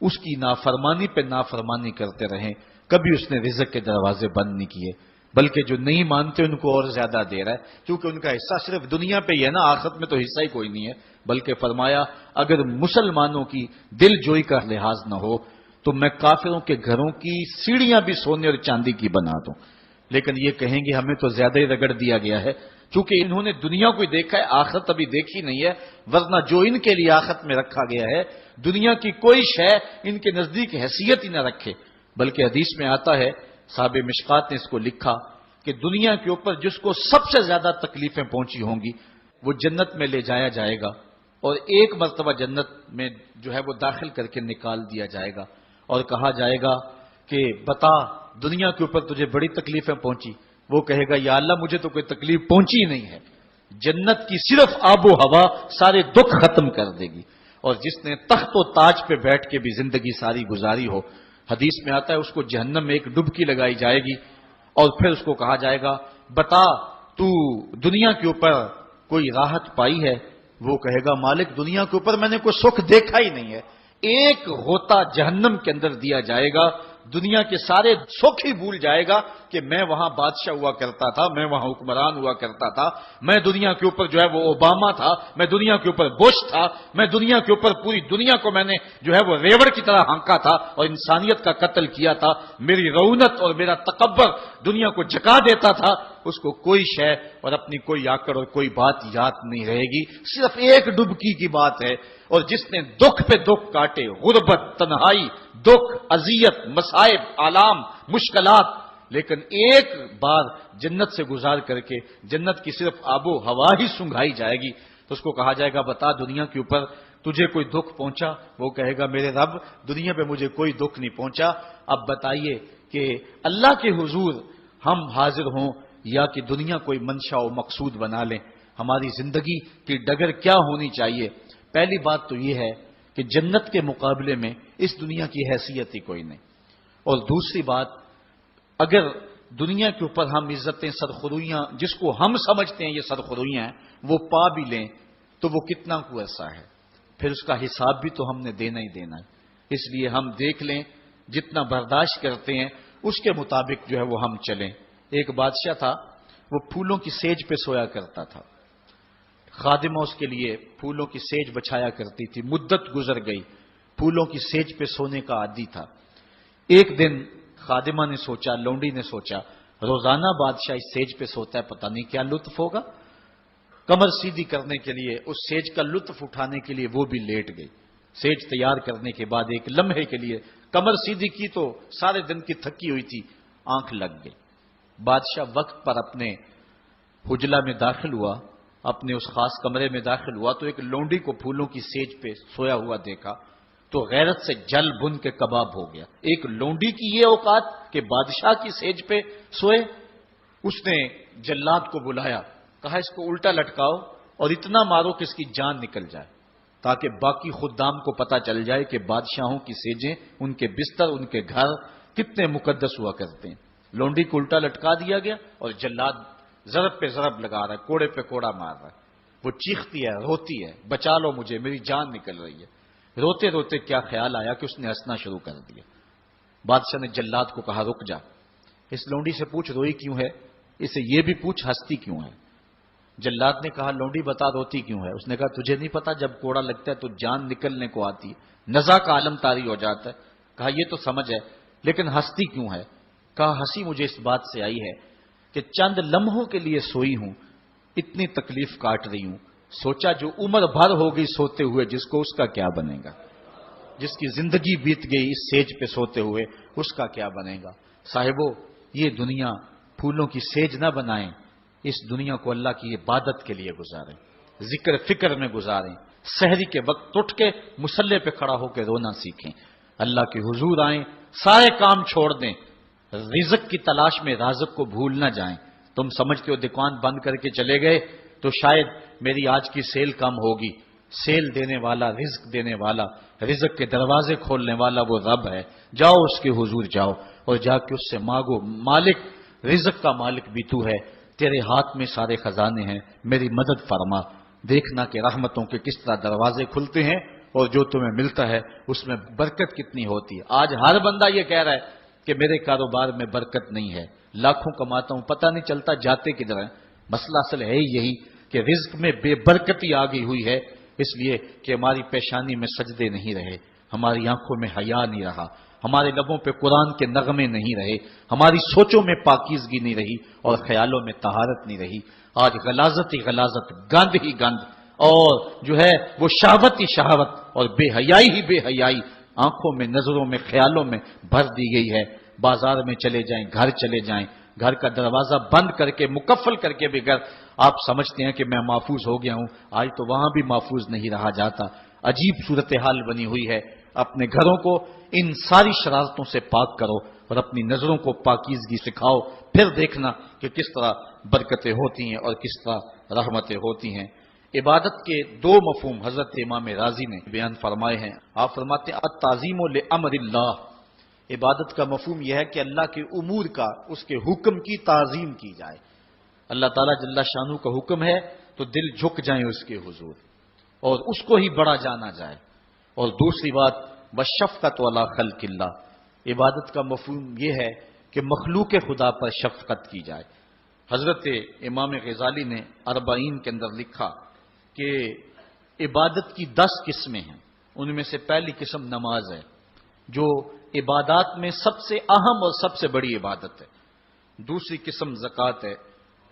اس کی نافرمانی پہ نافرمانی کرتے رہیں، کبھی اس نے رزق کے دروازے بند نہیں کیے، بلکہ جو نہیں مانتے ان کو اور زیادہ دے رہا ہے، کیونکہ ان کا حصہ صرف دنیا پہ ہی ہے نا، آخرت میں تو حصہ ہی کوئی نہیں ہے. بلکہ فرمایا اگر مسلمانوں کی دل جوئی کا لحاظ نہ ہو تو میں کافروں کے گھروں کی سیڑھیاں بھی سونے اور چاندی کی بنا دوں. لیکن یہ کہیں گے ہمیں تو زیادہ ہی رگڑ دیا گیا ہے، چونکہ انہوں نے دنیا کو ہی دیکھا ہے، آخرت ابھی دیکھی نہیں ہے. ورنہ جو ان کے لیے آخرت میں رکھا گیا ہے، دنیا کی کوئی شے ان کے نزدیک حیثیت ہی نہ رکھے. بلکہ حدیث میں آتا ہے، صاحب مشکات نے اس کو لکھا کہ دنیا کے اوپر جس کو سب سے زیادہ تکلیفیں پہنچی ہوں گی وہ جنت میں لے جایا جائے گا اور ایک مرتبہ جنت میں جو ہے وہ داخل کر کے نکال دیا جائے گا اور کہا جائے گا کہ بتا دنیا کے اوپر تجھے بڑی تکلیفیں پہنچی. وہ کہے گا یا اللہ مجھے تو کوئی تکلیف پہنچی ہی نہیں ہے. جنت کی صرف آب و ہوا سارے دکھ ختم کر دے گی. اور جس نے تخت و تاج پہ بیٹھ کے بھی زندگی ساری گزاری ہو، حدیث میں آتا ہے اس کو جہنم میں ایک ڈبکی لگائی جائے گی اور پھر اس کو کہا جائے گا بتا تو دنیا کے اوپر کوئی راحت پائی ہے؟ وہ کہے گا مالک دنیا کے اوپر میں نے کوئی سکھ دیکھا ہی نہیں ہے. ایک غوطہ جہنم کے اندر دیا جائے گا، دنیا کے سارے سکھ ہی بھول جائے گا کہ میں وہاں بادشاہ ہوا کرتا تھا، میں وہاں حکمران ہوا کرتا تھا، میں دنیا کے اوپر جو ہے وہ اوباما تھا، میں دنیا کے اوپر بش تھا، میں دنیا کے اوپر پوری دنیا کو میں نے جو ہے وہ ریوڑ کی طرح ہانکا تھا اور انسانیت کا قتل کیا تھا. میری رونت اور میرا تکبر دنیا کو جھکا دیتا تھا. اس کو کوئی شے اور اپنی کوئی آکڑ اور کوئی بات یاد نہیں رہے گی، صرف ایک ڈبکی کی بات ہے. اور جس نے دکھ پہ دکھ کاٹے، غربت، تنہائی، دکھ، اذیت، مصائب، آلام، مشکلات، لیکن ایک بار جنت سے گزار کر کے جنت کی صرف آب و ہوا ہی سنگھائی جائے گی تو اس کو کہا جائے گا بتا دنیا کے اوپر تجھے کوئی دکھ پہنچا؟ وہ کہے گا میرے رب دنیا پہ مجھے کوئی دکھ نہیں پہنچا. اب بتائیے کہ اللہ کے حضور ہم حاضر ہوں یا کہ دنیا کوئی منشا و مقصود بنا لیں؟ ہماری زندگی کی ڈگر کیا ہونی چاہیے؟ پہلی بات تو یہ ہے کہ جنت کے مقابلے میں اس دنیا کی حیثیت ہی کوئی نہیں. اور دوسری بات، اگر دنیا کے اوپر ہم عزتیں، سرخرویاں جس کو ہم سمجھتے ہیں یہ سرخرویاں ہیں، وہ پا بھی لیں تو وہ کتنا کو عرصہ ہے، پھر اس کا حساب بھی تو ہم نے دینا ہی دینا ہے. اس لیے ہم دیکھ لیں، جتنا برداشت کرتے ہیں اس کے مطابق جو ہے وہ ہم چلیں. ایک بادشاہ تھا، وہ پھولوں کی سیج پہ سویا کرتا تھا، خادمہ اس کے لیے پھولوں کی سیج بچھایا کرتی تھی. مدت گزر گئی، پھولوں کی سیج پہ سونے کا عادی تھا. ایک دن خادمہ نے سوچا، لونڈی نے سوچا روزانہ بادشاہ اس سیج پہ سوتا ہے، پتہ نہیں کیا لطف ہوگا. کمر سیدھی کرنے کے لیے، اس سیج کا لطف اٹھانے کے لیے وہ بھی لیٹ گئی. سیج تیار کرنے کے بعد ایک لمحے کے لیے کمر سیدھی کی تو سارے دن کی تھکی ہوئی تھی، آنکھ لگ گئی. بادشاہ وقت پر اپنے حجلہ میں داخل ہوا، اپنے اس خاص کمرے میں داخل ہوا تو ایک لونڈی کو پھولوں کی سیج پہ سویا ہوا دیکھا تو غیرت سے جل بن کے کباب ہو گیا. ایک لونڈی کی یہ اوقات کہ بادشاہ کی سیج پہ سوئے. اس نے جلاد کو بلایا، کہا اس کو الٹا لٹکاؤ اور اتنا مارو کہ اس کی جان نکل جائے، تاکہ باقی خدام کو پتا چل جائے کہ بادشاہوں کی سیجیں، ان کے بستر، ان کے گھر کتنے مقدس ہوا کرتے ہیں. لونڈی کو الٹا لٹکا دیا گیا اور جلاد ضرب پہ ضرب لگا رہا ہے، کوڑے پہ کوڑا مار رہا ہے. وہ چیختی ہے، روتی ہے، بچا لو مجھے، میری جان نکل رہی ہے. روتے روتے کیا خیال آیا کہ اس نے ہنسنا شروع کر دیا۔ بادشاہ نے جلاد کو کہا رک جا، اس لونڈی سے پوچھ روئی کیوں ہے، اسے یہ بھی پوچھ ہنستی کیوں ہے۔ جلاد نے کہا لونڈی بتا روتی کیوں ہے؟ اس نے کہا تجھے نہیں پتا جب کوڑا لگتا ہے تو جان نکلنے کو آتی ہے، نزا کا عالم طاری ہو جاتا ہے۔ کہا یہ تو سمجھ ہے، لیکن ہنستی کیوں ہے؟ کہا ہنسی مجھے اس بات سے آئی ہے کہ چند لمحوں کے لیے سوئی ہوں، اتنی تکلیف کاٹ رہی ہوں، سوچا جو عمر بھر ہو گئی سوتے ہوئے جس کو، اس کا کیا بنے گا، جس کی زندگی بیت گئی اس سیج پہ سوتے ہوئے اس کا کیا بنے گا۔ صاحبو، یہ دنیا پھولوں کی سیج نہ بنائیں، اس دنیا کو اللہ کی عبادت کے لیے گزاریں، ذکر فکر میں گزاریں، سحری کے وقت اٹھ کے مصلے پہ کھڑا ہو کے رونا سیکھیں، اللہ کے حضور آئیں، سارے کام چھوڑ دیں، رزق کی تلاش میں رازق کو بھول نہ جائیں۔ تم سمجھتے ہو دکان بند کر کے چلے گئے تو شاید میری آج کی سیل کم ہوگی، سیل دینے والا، رزق دینے والا، رزق کے دروازے کھولنے والا وہ رب ہے۔ جاؤ اس کے حضور جاؤ اور جا کے اس سے مانگو، مالک، رزق کا مالک بھی تو ہے، تیرے ہاتھ میں سارے خزانے ہیں، میری مدد فرما۔ دیکھنا کہ رحمتوں کے کس طرح دروازے کھلتے ہیں اور جو تمہیں ملتا ہے اس میں برکت کتنی ہوتی ہے۔ آج ہر بندہ یہ کہہ رہا ہے کہ میرے کاروبار میں برکت نہیں ہے، لاکھوں کماتا ہوں، پتہ نہیں چلتا جاتے کدھر ہیں۔ مسئلہ اصل ہے یہی کہ رزق میں بے برکتی آ گئی ہوئی ہے، اس لیے کہ ہماری پیشانی میں سجدے نہیں رہے، ہماری آنکھوں میں حیا نہیں رہا، ہمارے لبوں پہ قرآن کے نغمے نہیں رہے، ہماری سوچوں میں پاکیزگی نہیں رہی اور خیالوں میں طہارت نہیں رہی۔ آج غلاظت ہی غلاظت، گند ہی گند، اور جو ہے وہ شہوت ہی شہوت اور بے حیائی ہی بے حیائی آنکھوں میں، نظروں میں، خیالوں میں بھر دی گئی ہے۔ بازار میں چلے جائیں، گھر چلے جائیں، گھر کا دروازہ بند کر کے، مکفل کر کے بھی اگر آپ سمجھتے ہیں کہ میں محفوظ ہو گیا ہوں، آج تو وہاں بھی محفوظ نہیں رہا جاتا۔ عجیب صورتحال بنی ہوئی ہے۔ اپنے گھروں کو ان ساری شرارتوں سے پاک کرو اور اپنی نظروں کو پاکیزگی سکھاؤ، پھر دیکھنا کہ کس طرح برکتیں ہوتی ہیں اور کس طرح رحمتیں ہوتی ہیں۔ عبادت کے دو مفہوم حضرت امام رازی نے بیان فرمائے ہیں۔ آپ فرماتے ہیں التعظیم لامر اللہ، عبادت کا مفہوم یہ ہے کہ اللہ کے امور کا، اس کے حکم کی تعظیم کی جائے۔ اللہ تعالیٰ جل شانہ کا حکم ہے تو دل جھک جائیں اس کے حضور اور اس کو ہی بڑا جانا جائے۔ اور دوسری بات بشفقت علی خلق اللہ، عبادت کا مفہوم یہ ہے کہ مخلوق خدا پر شفقت کی جائے۔ حضرت امام غزالی نے اربعین کے اندر لکھا کہ عبادت کی 10 قسمیں ہیں، ان میں سے پہلی قسم نماز ہے جو عبادات میں سب سے اہم اور سب سے بڑی عبادت ہے، دوسری قسم زکوٰۃ ہے،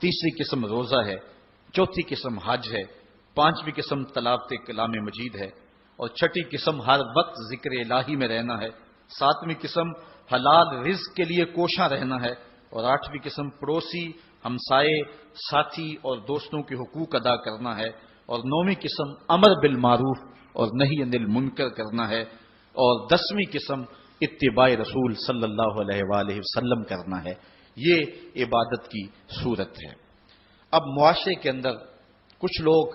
تیسری قسم روزہ ہے، چوتھی قسم حج ہے، پانچویں قسم تلاوت کلام مجید ہے، اور چھٹی قسم ہر وقت ذکر الہی میں رہنا ہے، ساتویں قسم حلال رزق کے لیے کوشاں رہنا ہے، اور آٹھویں قسم پڑوسی، ہمسائے، ساتھی اور دوستوں کے حقوق ادا کرنا ہے، اور نویں قسم امر بالمعروف اور نہی عن المنکر کرنا ہے، اور 10ویں قسم اتباع رسول صلی اللہ علیہ وآلہ وسلم کرنا ہے۔ یہ عبادت کی صورت ہے۔ اب معاشرے کے اندر کچھ لوگ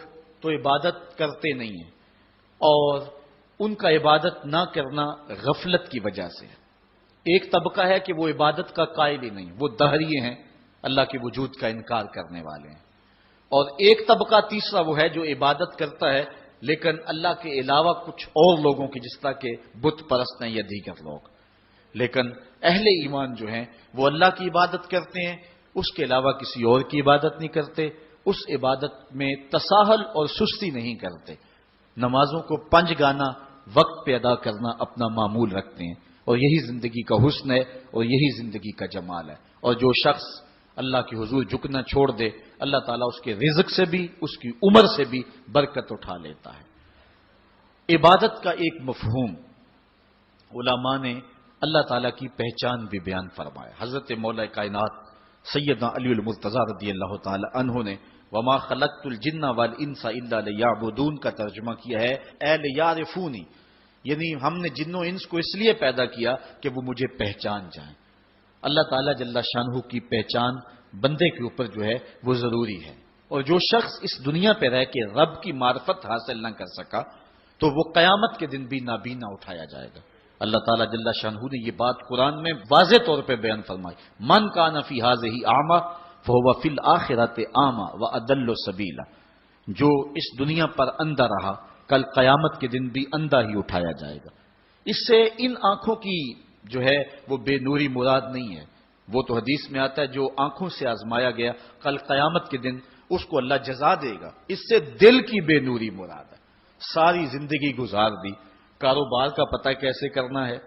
تو عبادت کرتے نہیں ہیں اور ان کا عبادت نہ کرنا غفلت کی وجہ سے ہے۔ ایک طبقہ ہے کہ وہ عبادت کا قائل ہی نہیں، وہ دہریے ہیں، اللہ کے وجود کا انکار کرنے والے ہیں، اور ایک طبقہ تیسرا وہ ہے جو عبادت کرتا ہے لیکن اللہ کے علاوہ کچھ اور لوگوں کی، جس طرح کے بت پرست ہیں یا دیگر لوگ۔ لیکن اہل ایمان جو ہیں وہ اللہ کی عبادت کرتے ہیں، اس کے علاوہ کسی اور کی عبادت نہیں کرتے، اس عبادت میں تساہل اور سستی نہیں کرتے، نمازوں کو 5 گانا وقت پہ ادا کرنا اپنا معمول رکھتے ہیں، اور یہی زندگی کا حسن ہے اور یہی زندگی کا جمال ہے۔ اور جو شخص اللہ کے حضور جھکنا چھوڑ دے، اللہ تعالیٰ اس کے رزق سے بھی، اس کی عمر سے بھی برکت اٹھا لیتا ہے۔ عبادت کا ایک مفہوم علماء نے اللہ تعالیٰ کی پہچان بھی بیان فرمایا۔ حضرت مولا کائنات سیدنا علی المرتضیٰ رضی اللہ تعالی عنہ نے وما خلقت الجن والانس الا لیعبدون کا ترجمہ کیا ہے اے لیعرفونی، یعنی ہم نے جن و انس کو اس لیے پیدا کیا کہ وہ مجھے پہچان جائیں۔ اللہ تعالیٰ جل شانہ کی پہچان بندے کے اوپر جو ہے وہ ضروری ہے، اور جو شخص اس دنیا پہ رہ کے رب کی معرفت حاصل نہ کر سکا تو وہ قیامت کے دن بھی نابینا اٹھایا جائے گا۔ اللہ تعالیٰ جل شانہ نے یہ بات قرآن میں واضح طور پہ بیان فرمائی، من کان فی ھذہ اعمی فہو فی الآخرۃ اعمی واضل سبیلا، جو اس دنیا پر اندھا رہا، کل قیامت کے دن بھی اندھا ہی اٹھایا جائے گا۔ اس سے ان آنکھوں کی جو ہے وہ بے نوری مراد نہیں ہے، وہ تو حدیث میں آتا ہے جو آنکھوں سے آزمایا گیا کل قیامت کے دن اس کو اللہ جزا دے گا۔ اس سے دل کی بے نوری مراد ہے۔ ساری زندگی گزار دی، کاروبار کا پتہ کیسے کرنا ہے،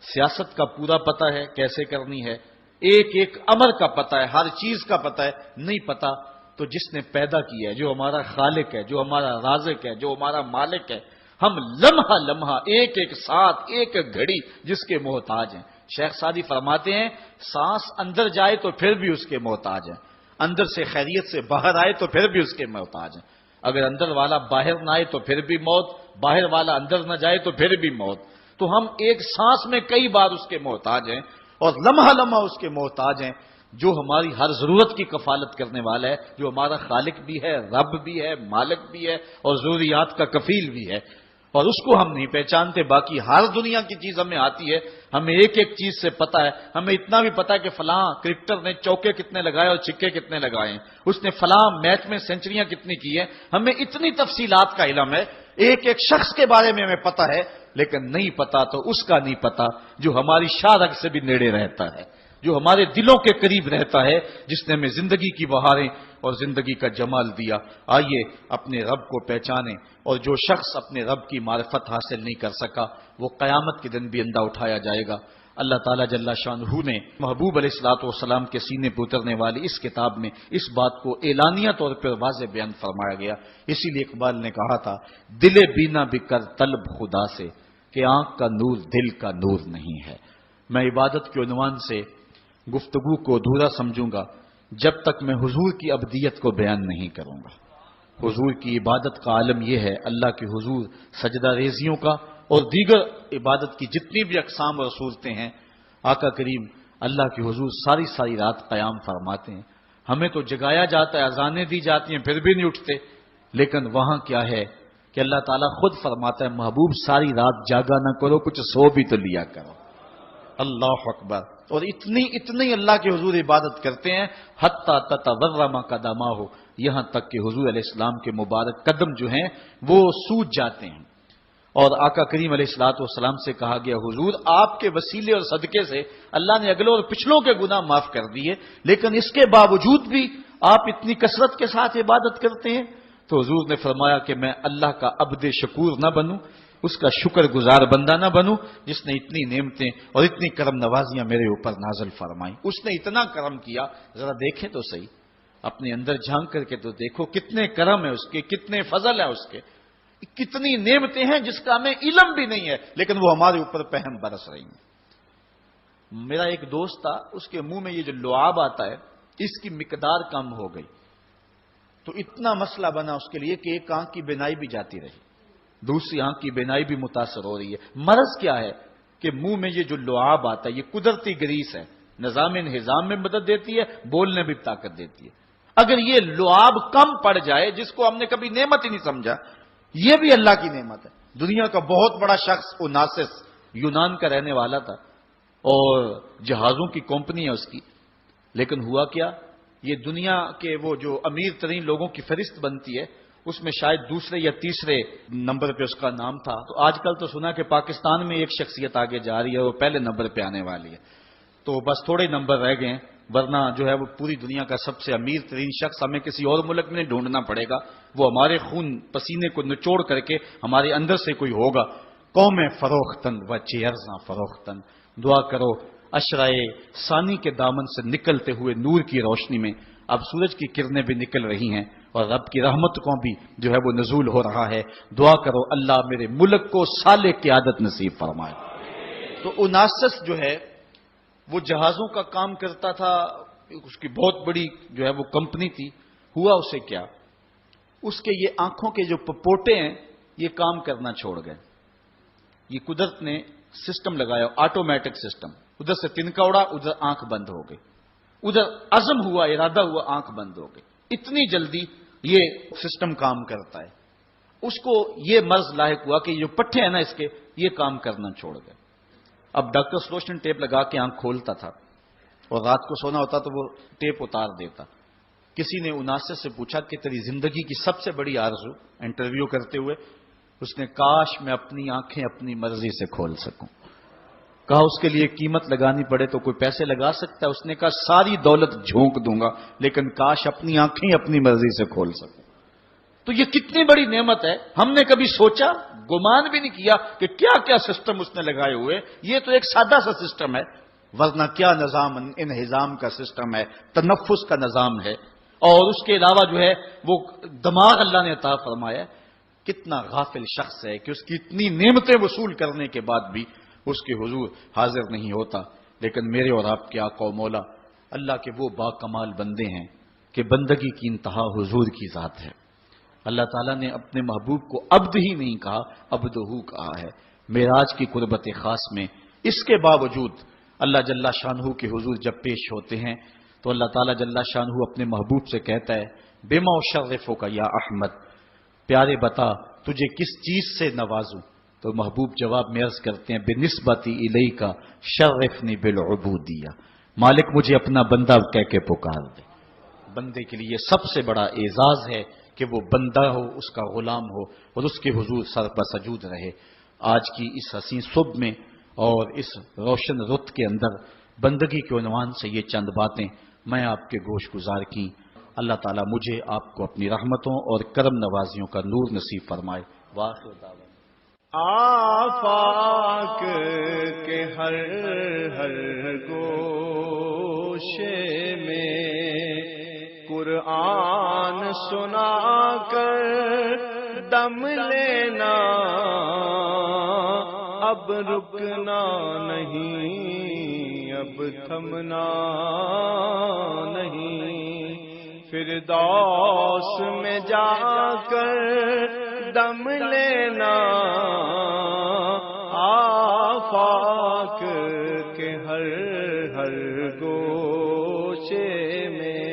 سیاست کا پورا پتہ ہے کیسے کرنی ہے، ایک ایک امر کا پتہ ہے، ہر چیز کا پتہ ہے، نہیں پتہ تو جس نے پیدا کیا ہے، جو ہمارا خالق ہے، جو ہمارا رازق ہے، جو ہمارا مالک ہے، ہم لمحہ لمحہ ایک ایک ساتھ ایک ایک گھڑی جس کے محتاج ہیں۔ شیخ سعدی فرماتے ہیں سانس اندر جائے تو پھر بھی اس کے محتاج ہیں، اندر سے خیریت سے باہر آئے تو پھر بھی اس کے محتاج ہیں، اگر اندر والا باہر نہ آئے تو پھر بھی موت، باہر والا اندر نہ جائے تو پھر بھی موت۔ تو ہم ایک سانس میں کئی بار اس کے محتاج ہیں اور لمحہ لمحہ اس کے محتاج ہیں، جو ہماری ہر ضرورت کی کفالت کرنے والا ہے، جو ہمارا خالق بھی ہے، رب بھی ہے، مالک بھی ہے اور ضروریات کا کفیل بھی ہے، اور اس کو ہم نہیں پہچانتے۔ باقی ہر دنیا کی چیز ہمیں آتی ہے، ہمیں ایک ایک چیز سے پتہ ہے، ہمیں اتنا بھی پتہ ہے کہ فلاں کرکٹر نے چوکے کتنے لگائے اور چھکے کتنے لگائے ہیں، اس نے فلاں میچ میں سینچریاں کتنی کی ہیں، ہمیں اتنی تفصیلات کا علم ہے، ایک ایک شخص کے بارے میں ہمیں پتہ ہے، لیکن نہیں پتہ تو اس کا نہیں پتہ جو ہماری شاہ رگ سے بھی نیڑے رہتا ہے، جو ہمارے دلوں کے قریب رہتا ہے، جس نے ہمیں زندگی کی بہاریں اور زندگی کا جمال دیا۔ آئیے اپنے رب کو پہچانیں، اور جو شخص اپنے رب کی معرفت حاصل نہیں کر سکا وہ قیامت کے دن بھی اندھا اٹھایا جائے گا۔ اللہ تعالیٰ جل شانہ نے محبوب علیہ الصلوۃ والسلام کے سینے پر اترنے والی اس کتاب میں اس بات کو اعلانیہ طور پر واضح بیان فرمایا گیا۔ اسی لیے اقبال نے کہا تھا دل بینا بھی کر طلب خدا سے کہ آنکھ کا نور دل کا نور نہیں ہے۔ میں عبادت کے عنوان سے گفتگو کو ادھورا سمجھوں گا جب تک میں حضور کی ابدیت کو بیان نہیں کروں گا۔ حضور کی عبادت کا عالم یہ ہے اللہ کے حضور سجدہ ریزیوں کا اور دیگر عبادت کی جتنی بھی اقسام اور صورتیں ہیں، آقا کریم اللہ کے حضور ساری ساری رات قیام فرماتے ہیں، ہمیں تو جگایا جاتا ہے، اذانیں دی جاتی ہیں پھر بھی نہیں اٹھتے، لیکن وہاں کیا ہے کہ اللہ تعالیٰ خود فرماتا ہے محبوب ساری رات جاگا نہ کرو، کچھ سو بھی تو لیا کرو۔ اللہ اکبر۔ اور اتنی اللہ کے حضور عبادت کرتے ہیں حتی تتورم قدماہ، یہاں تک کہ حضور علیہ السلام کے مبارک قدم جو ہیں وہ سوج جاتے ہیں۔ اور آقا کریم علیہ الصلوۃ والسلام سے کہا گیا حضور آپ کے وسیلے اور صدقے سے اللہ نے اگلوں اور پچھلوں کے گناہ معاف کر دیے، لیکن اس کے باوجود بھی آپ اتنی کثرت کے ساتھ عبادت کرتے ہیں۔ تو حضور نے فرمایا کہ میں اللہ کا عبد شکور نہ بنوں، اس کا شکر گزار بندہ نہ بنوں جس نے اتنی نعمتیں اور اتنی کرم نوازیاں میرے اوپر نازل فرمائیں۔ اس نے اتنا کرم کیا، ذرا دیکھیں تو صحیح، اپنے اندر جھانک کر کے تو دیکھو کتنے کرم ہے اس کے، کتنے فضل ہے اس کے، کتنی نعمتیں ہیں جس کا ہمیں علم بھی نہیں ہے، لیکن وہ ہمارے اوپر پہم برس رہی ہیں۔ میرا ایک دوست تھا، اس کے منہ میں یہ جو لعاب آتا ہے اس کی مقدار کم ہو گئی، تو اتنا مسئلہ بنا اس کے لیے کہ ایک آنکھ کی بینائی بھی جاتی رہی، دوسری آنکھ کی بینائی بھی متاثر ہو رہی ہے۔ مرض کیا ہے کہ منہ میں یہ جو لعاب آتا ہے یہ قدرتی گریس ہے، نظام انہضام میں مدد دیتی ہے، بولنے بھی طاقت دیتی ہے۔ اگر یہ لعاب کم پڑ جائے جس کو ہم نے کبھی نعمت ہی نہیں سمجھا، یہ بھی اللہ کی نعمت ہے۔ دنیا کا بہت بڑا شخص اوناسس یونان کا رہنے والا تھا اور جہازوں کی کمپنی ہے اس کی، لیکن ہوا کیا، یہ دنیا کے وہ جو امیر ترین لوگوں کی فہرست بنتی ہے اس میں شاید دوسرے یا تیسرے نمبر پہ اس کا نام تھا۔ تو آج کل تو سنا کہ پاکستان میں ایک شخصیت آگے جا رہی ہے، وہ پہلے نمبر پہ آنے والی ہے، تو بس تھوڑے نمبر رہ گئے ہیں، ورنہ جو ہے وہ پوری دنیا کا سب سے امیر ترین شخص ہمیں کسی اور ملک میں نہیں ڈھونڈنا پڑے گا، وہ ہمارے خون پسینے کو نچوڑ کر کے ہمارے اندر سے کوئی ہوگا۔ قوم فروختن و چیرزاں فروختن، دعا کرو اشرائے ثانی کے دامن سے نکلتے ہوئے نور کی روشنی میں اب سورج کی کرنیں بھی نکل رہی ہیں اور رب کی رحمت کو بھی جو ہے وہ نزول ہو رہا ہے۔ دعا کرو اللہ میرے ملک کو صالح قیادت نصیب فرمائے۔ تو اوناسس جو ہے وہ جہازوں کا کام کرتا تھا، اس کی بہت بڑی جو ہے وہ کمپنی تھی۔ ہوا اسے کیا، اس کے یہ آنکھوں کے جو پپوٹے ہیں یہ کام کرنا چھوڑ گئے۔ یہ قدرت نے سسٹم لگایا، آٹومیٹک سسٹم، ادھر سے تنکا اڑا ادھر آنکھ بند ہو گئی، ادھر عزم ہوا ارادہ ہوا آنکھ بند ہو گئی، اتنی جلدی یہ سسٹم کام کرتا ہے۔ اس کو یہ مرض لاحق ہوا کہ جو پٹھے ہیں نا اس کے یہ کام کرنا چھوڑ گئے۔ اب ڈاکٹر سلوشن ٹیپ لگا کے آنکھ کھولتا تھا اور رات کو سونا ہوتا تو وہ ٹیپ اتار دیتا۔ کسی نے اناسس سے پوچھا کہ تیری زندگی کی سب سے بڑی آرزو، انٹرویو کرتے ہوئے، اس نے کاش میں اپنی آنکھیں اپنی مرضی سے کھول سکوں. کہا اس کے لیے قیمت لگانی پڑے تو کوئی پیسے لگا سکتا ہے؟ اس نے کہا ساری دولت جھونک دوں گا لیکن کاش اپنی آنکھیں اپنی مرضی سے کھول سکوں. تو یہ کتنی بڑی نعمت ہے. ہم نے کبھی سوچا، گمان بھی نہیں کیا کہ کیا کیا سسٹم اس نے لگائے ہوئے. یہ تو ایک سادہ سا سسٹم ہے، ورنہ کیا نظام انہضام کا سسٹم ہے، تنفس کا نظام ہے، اور اس کے علاوہ جو ہے وہ دماغ اللہ نے عطا فرمایا. کتنا غافل شخص ہے کہ اس کی اتنی نعمتیں وصول کرنے کے بعد بھی اس کے حضور حاضر نہیں ہوتا. لیکن میرے اور آپ کے آقا و مولا اللہ کے وہ با کمال بندے ہیں کہ بندگی کی انتہا حضور کی ذات ہے. اللہ تعالیٰ نے اپنے محبوب کو عبد ہی نہیں کہا، عبدہو کہا ہے. معراج کی قربت خاص میں اس کے باوجود اللہ جل شانہ کے حضور جب پیش ہوتے ہیں تو اللہ تعالیٰ جل شانہ اپنے محبوب سے کہتا ہے بما اشرفک یا احمد، پیارے بتا تجھے کس چیز سے نوازوں. تو محبوب جواب میں عرض کرتے ہیں بنسبتی الیک شرفنی بالعبودیہ، مالک مجھے اپنا بندہ کہہ کے پکار دے. بندے کے لیے سب سے بڑا اعزاز ہے کہ وہ بندہ ہو، اس کا غلام ہو اور اس کے حضور سر پر سجود رہے. آج کی اس حسین صبح میں اور اس روشن رت کے اندر بندگی کے عنوان سے یہ چند باتیں میں آپ کے گوش گزار کی. اللہ تعالیٰ مجھے آپ کو اپنی رحمتوں اور کرم نوازیوں کا نور نصیب فرمائے. واخر دعوانا آفاق کے ہر گوشے میں قرآن سنا کر دم لینا، اب رکنا نہیں، اب تھمنا نہیں، فردوس میں جا کر دم لینا. آفاق کے ہر گوشے میں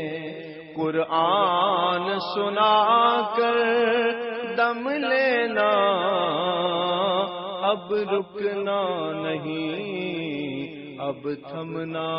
قرآن سنا کر دم لینا، اب رکنا نہیں، اب تھمنا